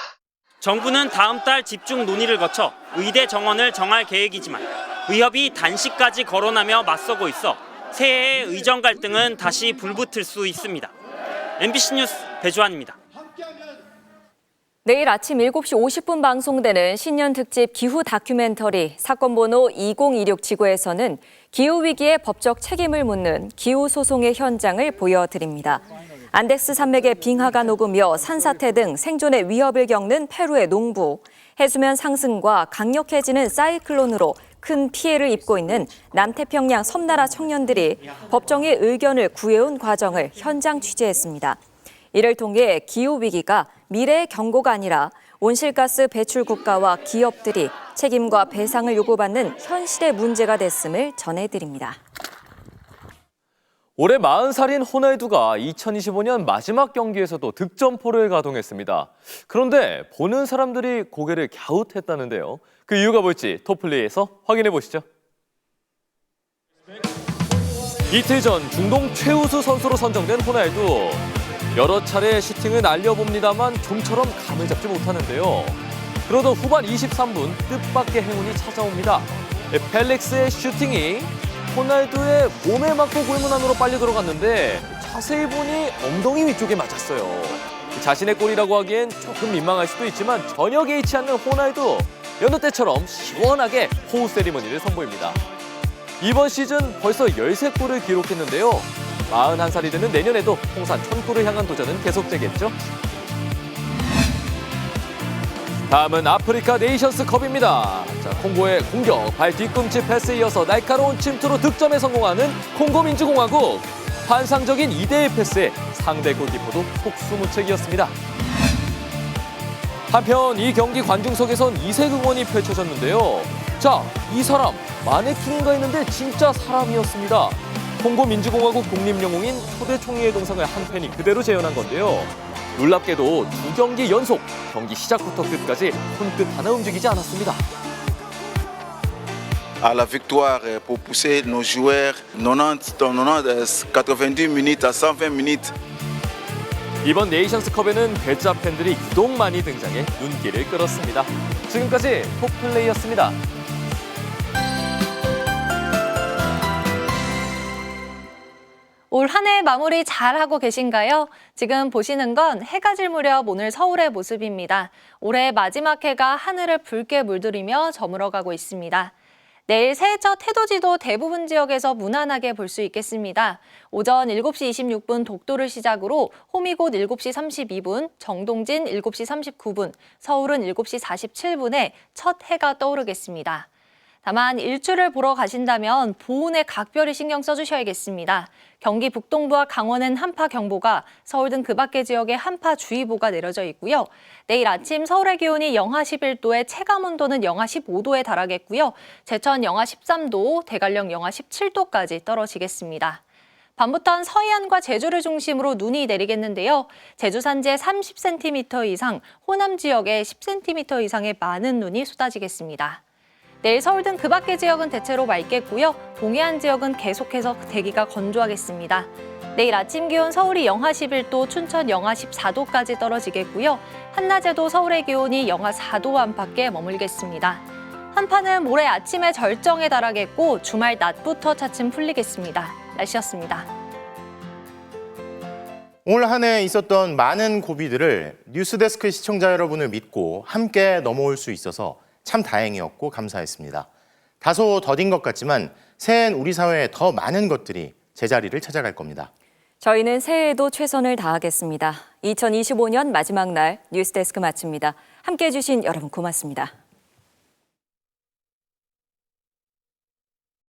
정부는 다음 달 집중 논의를 거쳐 의대 정원을 정할 계획이지만 의협이 단식까지 거론하며 맞서고 있어 새해의 의정 갈등은 다시 불붙을 수 있습니다. MBC 뉴스 배주환입니다. 내일 아침 7시 50분 방송되는 신년 특집 기후 다큐멘터리 사건 번호 2026 지구에서는 기후위기의 법적 책임을 묻는 기후소송의 현장을 보여드립니다. 안데스 산맥의 빙하가 녹으며 산사태 등 생존의 위협을 겪는 페루의 농부, 해수면 상승과 강력해지는 사이클론으로 큰 피해를 입고 있는 남태평양 섬나라 청년들이 법정의 의견을 구해온 과정을 현장 취재했습니다. 이를 통해 기후위기가 미래의 경고가 아니라 온실가스 배출 국가와 기업들이 책임과 배상을 요구받는 현실의 문제가 됐음을 전해드립니다. 올해 40살인 호날두가 2025년 마지막 경기에서도 득점포를 가동했습니다. 그런데 보는 사람들이 고개를 갸웃했다는데요. 그 이유가 뭘지 토플레이에서 확인해 보시죠. 이틀 전 중동 최우수 선수로 선정된 호날두. 여러 차례 슈팅을 날려봅니다만 좀처럼 감을 잡지 못하는데요. 그러던 후반 23분 뜻밖의 행운이 찾아옵니다. 펠릭스의 슈팅이 호날두의 몸에 맞고 골문 안으로 빨려 들어갔는데 자세히 보니 엉덩이 위쪽에 맞았어요. 자신의 골이라고 하기엔 조금 민망할 수도 있지만 전혀 개의치 않는 호날두. 여느 때처럼 시원하게 호우 세리머니를 선보입니다. 이번 시즌 벌써 13골을 기록했는데요. 41살이 되는 내년에도 통산 1000골을 향한 도전은 계속되겠죠. 다음은 아프리카 네이션스컵입니다. 자, 콩고의 공격, 발 뒤꿈치 패스에 이어서 날카로운 침투로 득점에 성공하는 콩고 민주공화국. 환상적인 2대1 패스에 상대 골키퍼도 속수무책이었습니다. 한편 이 경기 관중석에선 이색 응원이 펼쳐졌는데요. 자, 이 사람 마네킹인가 했는데 진짜 사람이었습니다. 콩고 민주공화국 독립영웅인 초대 총리의 동상을 한 팬이 그대로 재현한 건데요. 놀랍게도 2경기 연속 경기 시작부터 끝까지 손끝 하나 움직이지 않았습니다. À la victoire pour pousser nos joueurs 90 minutes à 120 minutes. 이번 네이션스컵에는 괴짜 팬들이 유독 많이 등장해 눈길을 끌었습니다. 지금까지 톡플레이였습니다. 올 한 해 마무리 잘하고 계신가요? 지금 보시는 건 해가 질 무렵 오늘 서울의 모습입니다. 올해 마지막 해가 하늘을 붉게 물들이며 저물어가고 있습니다. 내일 새해 첫 해돋이도 대부분 지역에서 무난하게 볼 수 있겠습니다. 오전 7시 26분 독도를 시작으로 호미곶 7시 32분, 정동진 7시 39분, 서울은 7시 47분에 첫 해가 떠오르겠습니다. 다만 일출을 보러 가신다면 보온에 각별히 신경 써주셔야겠습니다. 경기 북동부와 강원은 한파경보가, 서울 등 그 밖의 지역에 한파주의보가 내려져 있고요. 내일 아침 서울의 기온이 영하 11도에 체감온도는 영하 15도에 달하겠고요. 제천 영하 13도, 대관령 영하 17도까지 떨어지겠습니다. 밤부터는 서해안과 제주를 중심으로 눈이 내리겠는데요. 제주 산지에 30cm 이상, 호남 지역에 10cm 이상의 많은 눈이 쏟아지겠습니다. 내일 서울 등 그 밖의 지역은 대체로 맑겠고요. 동해안 지역은 계속해서 대기가 건조하겠습니다. 내일 아침 기온 서울이 영하 11도, 춘천 영하 14도까지 떨어지겠고요. 한낮에도 서울의 기온이 영하 4도 안팎에 머물겠습니다. 한파는 모레 아침에 절정에 달하겠고 주말 낮부터 차츰 풀리겠습니다. 날씨였습니다. 올 한 해 있었던 많은 고비들을 뉴스데스크 시청자 여러분을 믿고 함께 넘어올 수 있어서 참 다행이었고 감사했습니다. 다소 더딘 것 같지만 새해엔 우리 사회에 더 많은 것들이 제자리를 찾아갈 겁니다. 저희는 새해에도 최선을 다하겠습니다. 2025년 마지막 날 뉴스데스크 마칩니다. 함께해 주신 여러분 고맙습니다.